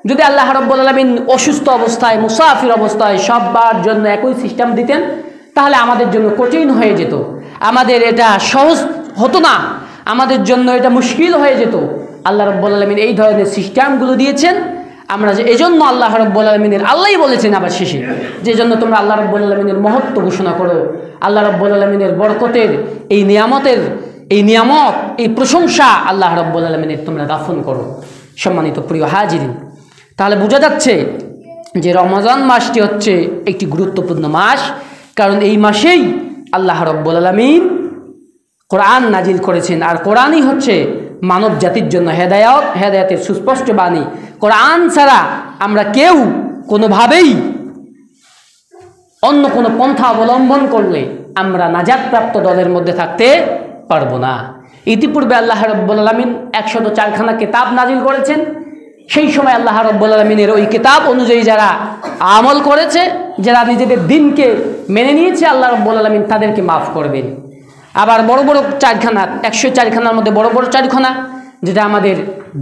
S1: যদি আল্লাহ রাব্বুল আলামিন অসুস্থ অবস্থায়, মুসাফির অবস্থায় সবার জন্য একই সিস্টেম দিতেন, তাহলে আমাদের জন্য কঠিন হয়ে যেত, আমাদের এটা সহজ হতো না, আমাদের জন্য এটা মুশকিল হয়ে যেত। আল্লাহ রাব্বুল আলামিন এই ধরনের সিস্টেমগুলো দিয়েছেন। আমরা যে এজন্য আল্লাহ রাব্বুল আলামিনের, আল্লাহই বলেছেন আবার শেষে, যে জন্য তোমরা আল্লাহ রাব্বুল আলামিনের মহত্ব ঘোষণা করো, আল্লাহ রাব্বুল আলামিনের বরকতের এই নিয়ামত এই প্রশংসা আল্লাহ রাব্বুল আলামিনের তোমরা জ্ঞাপন করো। সম্মানিত প্রিয় হাজিরিন, তাহলে বোঝা যাচ্ছে যে রমজান মাসটি হচ্ছে একটি গুরুত্বপূর্ণ মাস, কারণ এই মাসেই আল্লাহ রাব্বুল আলামিন কোরআন নাজিল করেছেন। আর কোরআনই হচ্ছে মানব জাতির জন্য হেদায়েতের সুস্পষ্ট বাণী। কোরআন ছাড়া আমরা কেউ কোনোভাবেই অন্য কোনো পন্থা অবলম্বন করলে আমরা নাজাতপ্রাপ্ত দলের মধ্যে থাকতে পারবো না। ইতিপূর্বে আল্লাহ রাব্বুল আলামিন 104খানা কিতাব নাজিল করেছেন। সেই সময় আল্লাহ রাব্বুল আলামিনের ওই কিতাব অনুযায়ী যারা আমল করেছে, যারা নিজেদের দিনকে মেনে নিয়েছে, আল্লাহ রাব্বুল আলামিন তাদেরকে মাফ করবেন। আবার বড় বড় 4খানা, 104খানার মধ্যে বড় বড় 4খানা, যেটা আমাদের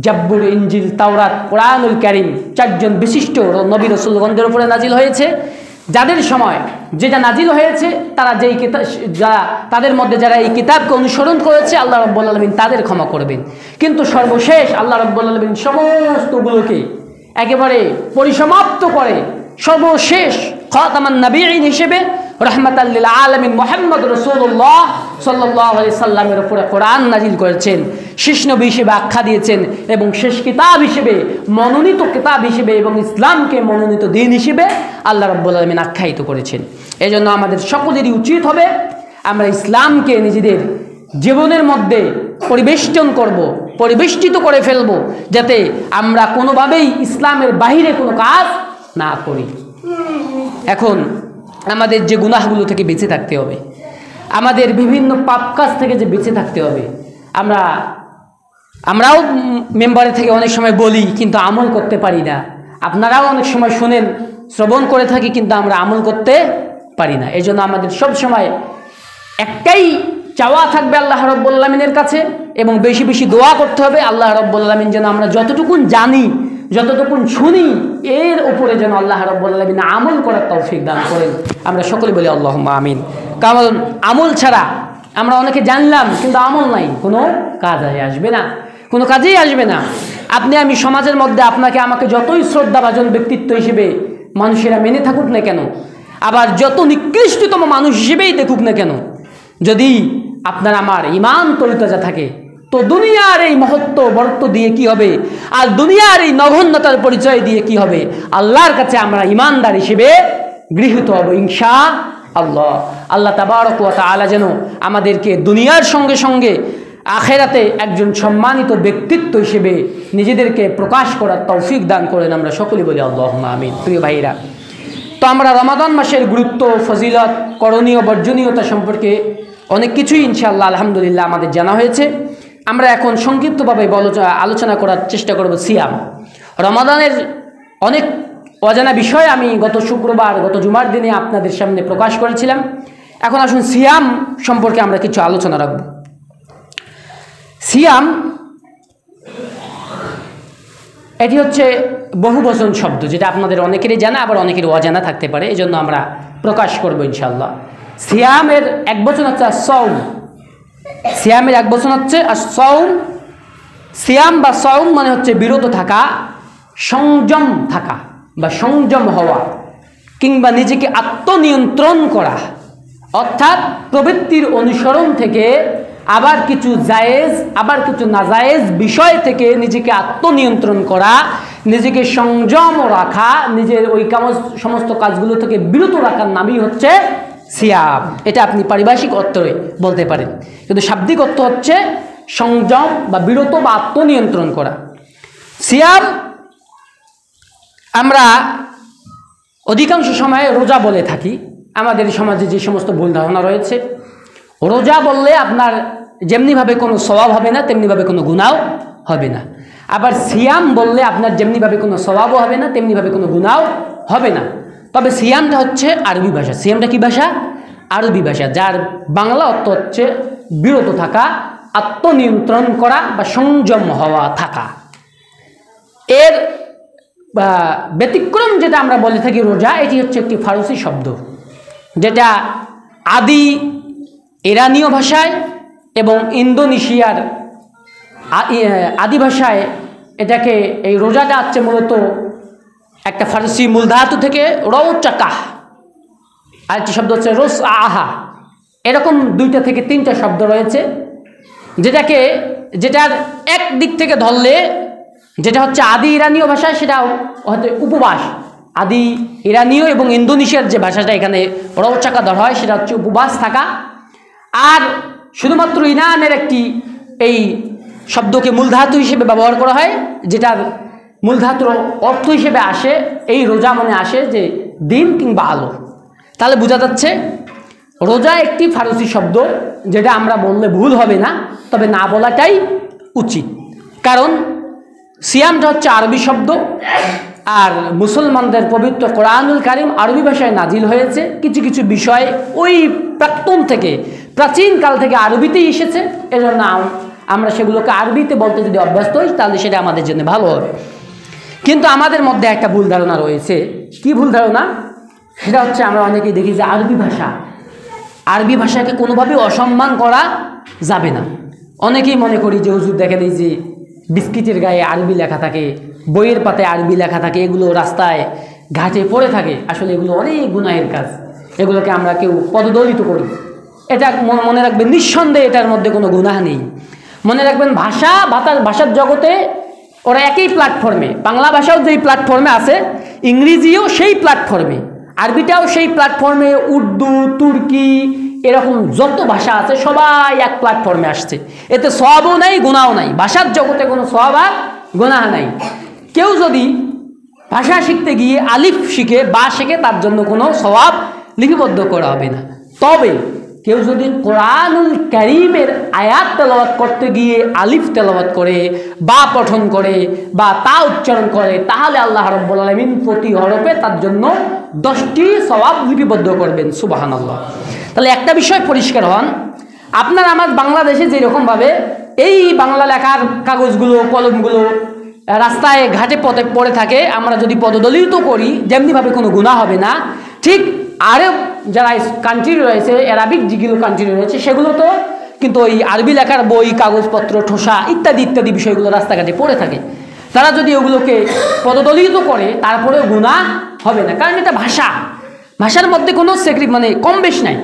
S1: জাব্বুর, ইনজিল, তাওরাত, কোরআনুল কারীম, 4জন বিশিষ্ট নবী রাসূলগণদের উপরে নাজিল হয়েছে। যাদের সময় যেটা নাজিল হয়েছে, তারা যেই কিতাব, তাদের মধ্যে যারা এই কিতাবকে অনুসরণ করেছে, আল্লাহ রাব্বুল আলামিন তাদের ক্ষমা করবেন। কিন্তু সর্বশেষ আল্লাহ রাব্বুল আলামিন সমস্তগুলোকে একেবারে পরিসমাপ্ত করে সর্বশেষ খাতামান নবীয়িন হিসেবে রাহমাতাল লিল আলামিন মুহাম্মদ রাসূলুল্লাহ সাল্লাল্লাহু আলাইহি সাল্লামের উপরে কোরআন নাজিল করেছেন, শেষ নবী হিসেবে আখ্যা দিয়েছেন এবং শেষ কিতাব হিসেবে, মনোনীত কিতাব হিসেবে এবং ইসলামকে মনোনীত দিন হিসেবে আল্লাহ রাব্বুল আলামিন আখ্যায়িত করেছেন। এজন্য আমাদের সকলেরই উচিত হবে আমরা ইসলামকে নিজেদের জীবনের মধ্যে পরিবেষ্টিত করে ফেলব, যাতে আমরা কোনোভাবেই ইসলামের বাহিরে কোনো কাজ না করি। এখন আমাদের যে গুনাহগুলো থেকে বেঁচে থাকতে হবে, আমাদের বিভিন্ন পাপ কাজ থেকে যে বেঁচে থাকতে হবে, আমরা আমরাও মেম্বারে থেকে অনেক সময় বলি কিন্তু আমল করতে পারি না, আপনারাও অনেক সময় শুনেন শ্রবণ করে থাকি কিন্তু আমরা আমল করতে পারি না। এই জন্য আমাদের সব সময় একটাই চাওয়া থাকবে আল্লাহ রাব্বুল আলামিনের কাছে এবং বেশি বেশি দোয়া করতে হবে আল্লাহ রাব্বুল আলামিন যেন আমরা যতটুকুন জানি যতটুকুন শুনি এর উপরে যেন আল্লাহ রাব্বুল আলামিন আমল করার তৌফিক দান করেন। আমরা সকলে বলি আল্লাহুম্মা আমিন। কারণ আমল ছাড়া আমরা অনেকে জানলাম কিন্তু আমল নাই, কোনো কাজে আসবে না, কোনো কাজেই আসবে না। আপনি আমি সমাজের মধ্যে আপনাকে আমাকে যতই শ্রদ্ধাভাজন ব্যক্তিত্ব হিসেবে মানুষেরা মেনে থাকুক না কেন, আবার যত নিকৃষ্টতম মানুষ হিসেবেই দেখুক না কেন, যদি আপনার আমার ঈমান তরিতাজা থাকে তো দুনিয়ার এই মহত্ব বরত্ব দিয়ে কি হবে, আর দুনিয়ার এই নগণ্যতার পরিচয় দিয়ে কি হবে, আল্লাহর কাছে আমরা ঈমানদার হিসেবে গৃহীত হব ইনশাআল্লাহ। আল্লাহ তাবারক ওয়া তাআলা যেন আমাদেরকে দুনিয়ার সঙ্গে সঙ্গে আখেরাতে একজন সম্মানিত ব্যক্তিত্ব হিসেবে নিজেদেরকে প্রকাশ করার তৌফিক দান করেন। আমরা সকলে বলি আল্লাহুম্মা আমিন। প্রিয় ভাইরা, তো আমরা রমাদান মাসের গুরুত্ব, ফজিলত, করণীয়, বর্জনীয়তা সম্পর্কে অনেক কিছুই ইনশাআল্লাহ আলহামদুলিল্লাহ আমাদের জানা হয়েছে। আমরা এখন সংক্ষিপ্তভাবে আলোচনা করার চেষ্টা করব সিয়াম। রমাদানের অনেক অজানা বিষয় আমি গত শুক্রবার, গত জুমার দিনে আপনাদের সামনে প্রকাশ করেছিলাম। এখন আসুন সিয়াম সম্পর্কে আমরা কিছু আলোচনা রাখব। সিয়াম এটি হচ্ছে বহুবচন শব্দ, যেটা আপনাদের অনেকেরই জানা আবার অনেকেরই অজানা থাকতে পারে, এই জন্য আমরা প্রকাশ করব ইনশাআল্লাহ। সিয়ামের এক বচন হচ্ছে সওম। সিয়ামের এক বচন হচ্ছে সওম। সিয়াম বা সওম মানে হচ্ছে বিরত থাকা, সংযম থাকা বা সংযম হওয়া, কিংবা নিজেকে আত্মনিয়ন্ত্রণ করা, অর্থাৎ প্রবৃত্তির অনুসরণ থেকে আবার কিছু জায়েজ আবার কিছু নাজায়েজ বিষয় থেকে নিজেকে আত্মনিয়ন্ত্রণ করা, নিজেকে সংযম রাখা, নিজের ওই সমস্ত কাজগুলো থেকে বিরত রাখার নামই হচ্ছে সিয়াম। এটা আপনি পারিভাষিক অর্থে বলতে পারেন, কিন্তু শাব্দিক অর্থ হচ্ছে সংযম বা বিরত বা আত্মনিয়ন্ত্রণ করা। সিয়াম আমরা অধিকাংশ সময়ে রোজা বলে থাকি। আমাদের সমাজে যে সমস্ত ভুল ধারণা রয়েছে, রোজা বললে আপনার যেমনিভাবে কোনো সওয়াব হবে না তেমনিভাবে কোনো গুনাহ হবে না, আবার সিয়াম বললে আপনার যেমনিভাবে কোনো সওয়াবও হবে না তেমনিভাবে কোনো গুনাহ হবে না। তবে সিয়ামটা হচ্ছে আরবি ভাষা। সিয়ামটা কি ভাষা? আরবি ভাষা, যার বাংলা অর্থ হচ্ছে বিরত থাকা, আত্মনিয়ন্ত্রণ করা বা সংযম হওয়া, থাকা। এর ব্যতিক্রম যেটা আমরা বলে থাকি রোজা, এটি হচ্ছে একটি ফারসি শব্দ, যেটা আদি ইরানীয় ভাষায় এবং ইন্দোনেশিয়ার আদি ভাষায় এটাকে, এই রোজাটা হচ্ছে মূলত একটা ফারসি মূল ধাতু থেকে রৌচাকাহ, আরেকটি শব্দ হচ্ছে রোস আহা, এরকম দুইটা থেকে তিনটা শব্দ রয়েছে, যেটার এক দিক থেকে ধরলে যেটা হচ্ছে আদি ইরানীয় ভাষায় সেটা হয়তো উপবাস। আদি ইরানীয় এবং ইন্দোনেশিয়ার যে ভাষাটা এখানে রৌচাকা ধরা হয় সেটা হচ্ছে উপবাস থাকা। আর শুধুমাত্র ইরানের একটি এই শব্দকে মূল ধাতু হিসেবে ব্যবহার করা হয়, যেটার মূল ধাতুর অর্থ হিসেবে আসে এই রোজা মনে আসে যে দিন কিংবা আলো। তাহলে বোঝা যাচ্ছে রোজা একটি ফারসি শব্দ, যেটা আমরা বললে ভুল হবে না, তবে না বলাটাই উচিত। কারণ সিয়ামটা হচ্ছে আরবি শব্দ, আর মুসলমানদের পবিত্র কোরআনুল কারীম আরবি ভাষায় নাজিল হয়েছে। কিছু কিছু বিষয় ওই প্রাক্তন থেকে, প্রাচীন কাল থেকে আরবিতেই এসেছে, এজন্য আমরা সেগুলোকে আরবিতে বলতে যদি অভ্যস্ত হই তাহলে সেটা আমাদের জন্য ভালো হবে। কিন্তু আমাদের মধ্যে একটা ভুল ধারণা রয়েছে। কি ভুল ধারণা? সেটা হচ্ছে আমরা অনেকেই দেখি যে আরবি ভাষাকে কোনোভাবে অসম্মান করা যাবে না। অনেকেই মনে করি যে হুজুর দেখেন এই যে বিস্কিটের গায়ে আরবি লেখা থাকে, বইয়ের পাতায় আরবি লেখা থাকে, এগুলো রাস্তায় ঘাটে পড়ে থাকে, আসলে এগুলো অনেক গুনাহের কাজ, এগুলোকে আমরা কেউ পদদলিত করি। এটা মনে রাখবেন, নিঃসন্দেহে এটার মধ্যে কোনো গুনাহ নেই। মনে রাখবেন ভাষার জগতে ওরা একই প্ল্যাটফর্মে, বাংলা ভাষাও যেই প্ল্যাটফর্মে আছে, ইংরেজিও সেই প্ল্যাটফর্মে, আরবিটাও সেই প্ল্যাটফর্মে, উর্দু, তুর্কি, এরকম যত ভাষা আছে সবাই এক প্ল্যাটফর্মে আসছে। এতে সওয়াবও নাই, গুনাহও নাই। ভাষার জগতে কোনো সওয়াব আর গুনাহ নাই। কেউ যদি ভাষা শিখতে গিয়ে আলিফ শিখে বা শিখে, তার জন্য কোনো সওয়াব লিপিবদ্ধ করা হবে না। তবে কেউ যদি কোরআনুল কারীমের আয়াত তেলাওয়াত করতে গিয়ে আলিফ তেলাওয়াত করে বা পঠন করে বা তা উচ্চারণ করে, তাহলে আল্লাহ রাব্বুল আলামিন প্রতি হরফে তার জন্য 10টি সওয়াব লিপিবদ্ধ করবেন। সুবহানাল্লাহ। তাহলে একটা বিষয় পরিষ্কার হন, আপনার আমার বাংলাদেশে যেরকমভাবে এই বাংলা লেখার কাগজগুলো কলমগুলো রাস্তায় ঘাটে পথে পড়ে থাকে, আমরা যদি পদদলিত করি যেমনিভাবে কোনো গুনাহ হবে না, ঠিক আরব যারা কান্ট্রি রয়েছে, অ্যারাবিক যেগুলো কান্ট্রি রয়েছে, সেগুলো তো কিন্তু ওই আরবি লেখার বই, কাগজপত্র, ঠোসা ইত্যাদি ইত্যাদি বিষয়গুলো রাস্তাঘাটে পড়ে থাকে। তারা যদি ওগুলোকে পদদলিত করে তারপরেও গুনাহ হবে না, কারণ এটা ভাষা, ভাষার মধ্যে কোনো মানে কম বেশ নাই।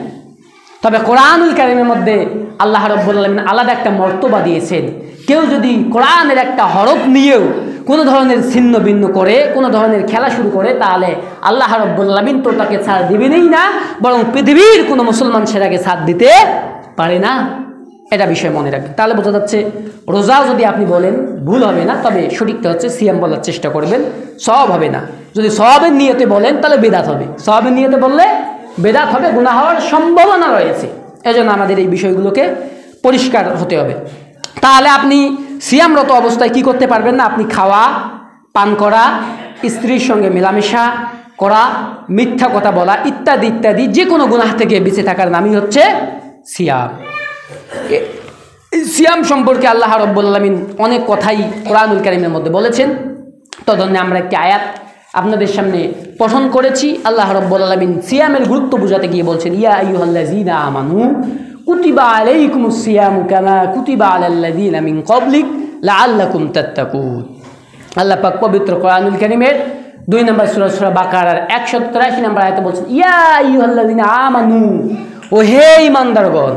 S1: তবে কোরআনুল কারীমের মধ্যে আল্লাহ রাব্বুল আলামিন আলাদা একটা মর্তবা দিয়েছেন। কেউ যদি কোরআনের একটা হরফ নিয়েও কোনো ধরনের ছিন্ন ভিন্ন করে, কোনো ধরনের খেলা শুরু করে, তাহলে আল্লাহ রাব্বুল আলামিন তো তাকে ছাড় দিবেনই না, বরং পৃথিবীর কোনো মুসলমান সেটাকে ছাড় দিতে পারে না। এটা বিষয় মনে রাখবেন। তাহলে বোঝা যাচ্ছে রোজা যদি আপনি বলেন ভুল হবে না, তবে সঠিকটা হচ্ছে সিয়াম বলার চেষ্টা করবেন, সওয়াব হবে না। যদি সওয়াবের নিয়তে বলেন তাহলে বেদাত হবে, সওয়াবের নিয়তে বললে বেদাত হবে, গুনাহ হওয়ার সম্ভাবনা রয়েছে। এজন্য আমাদের এই বিষয়গুলোকে পরিষ্কার হতে হবে। তাহলে আপনি সিয়ামরত অবস্থায় কি করতে পারবেন না? আপনি খাওয়া, পান করা, স্ত্রীর সঙ্গে মেলামেশা করা, মিথ্যা কথা বলা ইত্যাদি ইত্যাদি যে কোনো গুনাহ থেকে বেঁচে থাকার নামই হচ্ছে সিয়াম। সিয়াম সম্পর্কে আল্লাহ রাব্বুল আলামিন অনেক কথাই কোরআনুল কারীমের মধ্যে বলেছেন। তদন্তে আমরা একটি আয়াত আপনাদের সামনে পঠন করেছি। আল্লাহ রাব্বুল আলামিন সিয়ামের গুরুত্ব বোঝাতে গিয়ে বলছেন, ইয়া আইয়ুহাল্লাযীনা আমানু কুতিবা আলাইকুমুস সিয়ামু কামা কুতিবা আলাল্লাযীনা মিন ক্বাবলিক লাআল্লাকুম তাত্তাকুন। আল্লাহ পাক পবিত্র কোরআনুল কারীমের 2 নম্বর সূরা বাকারার 183 নম্বর আয়াতে বলছেন, ইয়া আইয়ুহাল্লাযীনা আমানু, ও হে ঈমানদারগণ।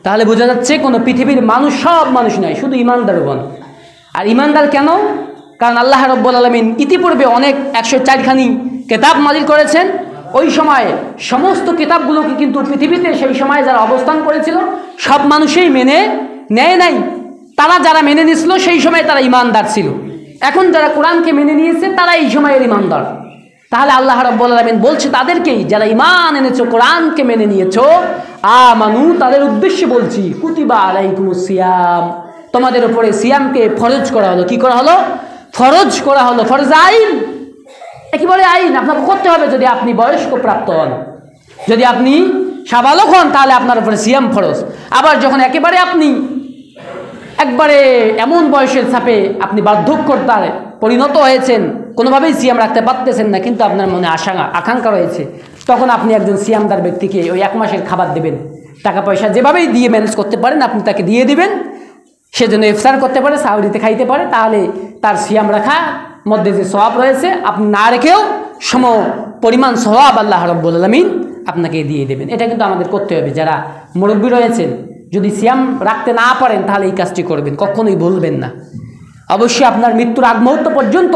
S1: তাহলে বোঝা যাচ্ছে কোনো পৃথিবীর মানুষ সব মানুষ নয়, শুধু ঈমানদারগণ। আর ঈমানদার কেন? কারণ আল্লাহ রাব্বুল আলামিন ইতিপূর্বে অনেক 104খানি কিতাব নাযিল করেছেন। ওই সময় সমস্ত কিতাবগুলোকে কিন্তু পৃথিবীতে সেই সময় যারা অবস্থান করেছিল সব মানুষই মেনে নেয় নাই। তারা যারা মেনে নিয়েছিল সেই সময় তারা ঈমানদার ছিল। এখন যারা কোরআনকে মেনে নিয়েছে তারা এই সময়ের ঈমানদার। তাহলে আল্লাহ রাব্বুল আলামিন বলছে তাদেরকেই, যারা ঈমান এনেছো, কোরআনকে মেনে নিয়েছো, আমানু, তাদের উদ্দেশ্যে বলছি, কুতিবা আলাইকুমুস সিয়াম, তোমাদের উপরে সিয়ামকে ফরজ করা হলো। কি করা হলো? ফরজ করা হলো। ফরজ আইন, একেবারে আইন আপনাকে করতে হবে। যদি আপনি বয়স্ক প্রাপ্ত হন, যদি আপনি সাবালক হন, তাহলে আপনার উপরে সিয়াম ফরজ। আবার যখন একেবারে আপনি একবারে এমন বয়সের ছাপে আপনি বার্ধক্যতার পরিণত হয়েছেন, কোনোভাবেই সিয়াম রাখতে পারতেছেন না, কিন্তু আপনার মনে আকাঙ্ক্ষা রয়েছে, তখন আপনি একজন সিয়ামদার ব্যক্তিকে ওই 1 মাসের খাবার দেবেন। টাকা পয়সা যেভাবেই দিয়ে ম্যানেজ করতে পারেন আপনি তাকে দিয়ে দিবেন, সে যেন ইফতার করতে পারে, সাউরিতে খাইতে পারে। তাহলে তার সিয়াম রাখা মধ্যে যে সওয়াব রয়েছে আপনি না রেখেও সম পরিমাণ সওয়াব আল্লাহ রাব্বুল আলামিন আপনাকে দিয়ে দেবেন। এটা কিন্তু আমাদের করতে হবে। যারা মুরব্বী রয়েছেন, যদি সিয়াম রাখতে না পারেন তাহলে এই কাজটি করবেন, কখনোই ভুলবেন না। অবশ্যই আপনার মৃত্যুর আগ মুহূর্ত পর্যন্ত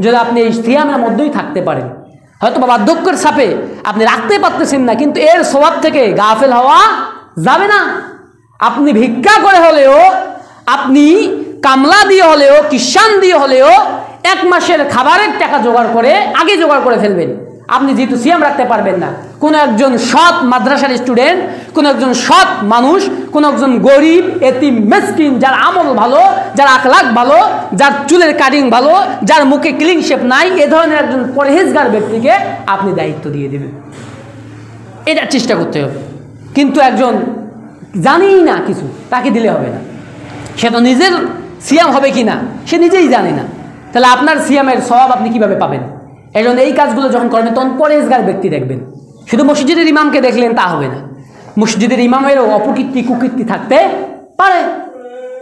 S1: যদি আপনি এই সিয়ামের মধ্যেই থাকতে পারেন, হয়তো বা বার্ধক্যের ছাপে আপনি রাখতে পারতেছেন না, কিন্তু এর সওয়াব থেকে গাফেল হওয়া যাবে না। আপনি ভিক্ষা করে হলেও, আপনি কামলা দিয়ে হলেও, কিষান দিয়ে হলেও 1 মাসের খাবারের টাকা জোগাড় করে আগে জোগাড় করে ফেলবেন। আপনি যেহেতু সিয়াম রাখতে পারবেন না, কোনো একজন সৎ মাদ্রাসার স্টুডেন্ট, কোনো একজন সৎ মানুষ, কোনো একজন গরিব এতিম মিসকিন, যার আমল ভালো, যার আখলাক ভালো, যার চুলের কাটিং ভালো, যার মুখে ক্লিন শেপ নাই, এ ধরনের একজন পরহেজগার ব্যক্তিকে আপনি দায়িত্ব দিয়ে দেবেন। এটা চেষ্টা করতে হবে। কিন্তু একজন জানেই না কিছু, তাকে দিলে হবে না। সে তো নিজের সিয়াম হবে কি না সে নিজেই জানে না, তাহলে আপনার সিয়ামের সওয়াব আপনি কিভাবে পাবেন? এই জন্য এই কাজগুলো যখন করবেন তখন পরহেজগার ব্যক্তি দেখবেন। শুধু মসজিদের ইমামকে দেখলেন তা হবে না, মসজিদের ইমামেরও অপকীর্তি কুকীর্তি থাকতে পারে।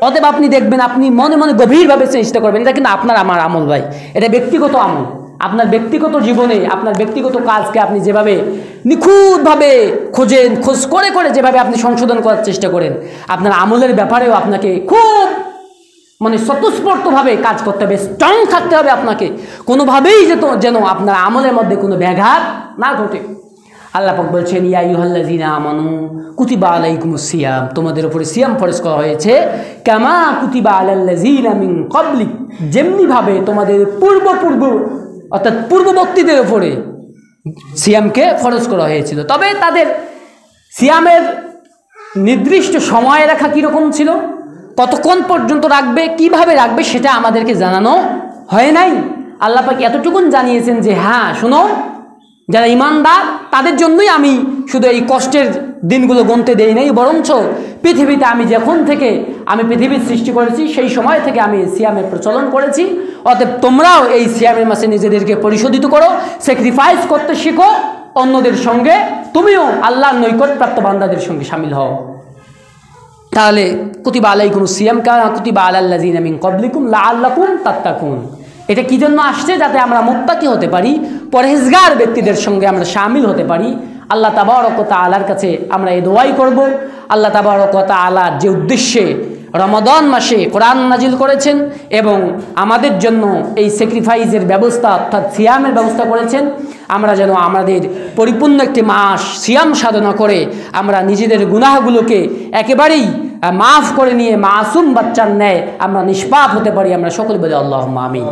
S1: অতএব আপনি দেখবেন, আপনি মনে মনে গভীরভাবে চেষ্টা করবেন। এটা কিন্তু আপনার আমার আমল ভাই, এটা ব্যক্তিগত আমল। আপনার ব্যক্তিগত জীবনে, আপনার ব্যক্তিগত কাজকে আপনি যেভাবে নিখুঁতভাবে খোঁজ করে করে যেভাবে আপনি সংশোধন করার চেষ্টা করেন, আপনার আমলের ব্যাপারেও আপনাকে খুব স্বতঃস্ফূর্তভাবে কাজ করতে হবে, স্ট্রং থাকতে হবে আপনাকে। কোনোভাবেই যেন আপনার আমলের মধ্যে কোনো ব্যাঘাত না ঘটে। আল্লাহ পাক বলছেন, ইয়া আইয়ুহাল্লাযীনা আমানু কুতিবা আলাইকুমুস সিয়াম, তোমাদের উপরে সিয়াম ফরজ করা হয়েছে, কামা কুতিবা আলাল্লাযীনা মিন ক্বাবলিক, যেমনিভাবে তোমাদের অর্থাৎ পূর্ববর্তীদের উপরে সিয়ামকে ফরজ করা হয়েছিল। তবে তাদের সিয়ামের নির্দিষ্ট সময় রাখা কীরকম ছিল, কতক্ষণ পর্যন্ত রাখবে, কিভাবে রাখবে সেটা আমাদেরকে জানানো হয় নাই। আল্লাহ পাক এতটুকুন জানিয়েছেন যে হ্যাঁ শোনো, যারা ইমানদার তাদের জন্যই আমি শুধু এই কষ্টের দিনগুলো গুনতে দেই নাই, বরঞ্চ পৃথিবীতে আমি যখন থেকে আমি পৃথিবীর সৃষ্টি করেছি সেই সময় থেকে আমি সিয়ামের প্রচলন করেছি। অতএব তোমরাও এই সিয়ামের মাসে নিজেদেরকে পরিশোধিত করো, স্যাক্রিফাইস করতে শিখো অন্যদের সঙ্গে, তুমিও আল্লাহর নৈকট্যপ্রাপ্ত বান্দাদের সঙ্গে শামিল হও। তাহলে কুতিবা আলাইকুমুস সিয়াম কামা কুতিবা আলাল্লাযিনা মিন ক্বাবলিকুম লাআল্লাকুম তাত্তাকুন, এটা কি জন্য আসছে? যাতে আমরা মুত্তাকি হতে পারি, পরহেজগার ব্যক্তিদের সঙ্গে আমরা শামিল হতে পারি। আল্লাহ তাবারক ওয়া তাআলার কাছে আমরা এই দোয়াই করব। আল্লাহ তাবারক ওয়া তাআলা যে উদ্দেশ্যে রমাদান মাসে কোরআন নাজিল করেছেন এবং আমাদের জন্য এই স্যাক্রিফাইসের ব্যবস্থা অর্থাৎ সিয়ামের ব্যবস্থা করেছেন, আমরা যেন আমাদের পরিপূর্ণ একটি মাস সিয়াম সাধনা করে আমরা নিজেদের গুনাহগুলোকে একেবারেই মাফ করে নিয়ে মাসুম বাচ্চার ন্যায় আমরা নিষ্পাপ হতে পারি। আমরা সকলে বলি আল্লাহুম্মা আমিন।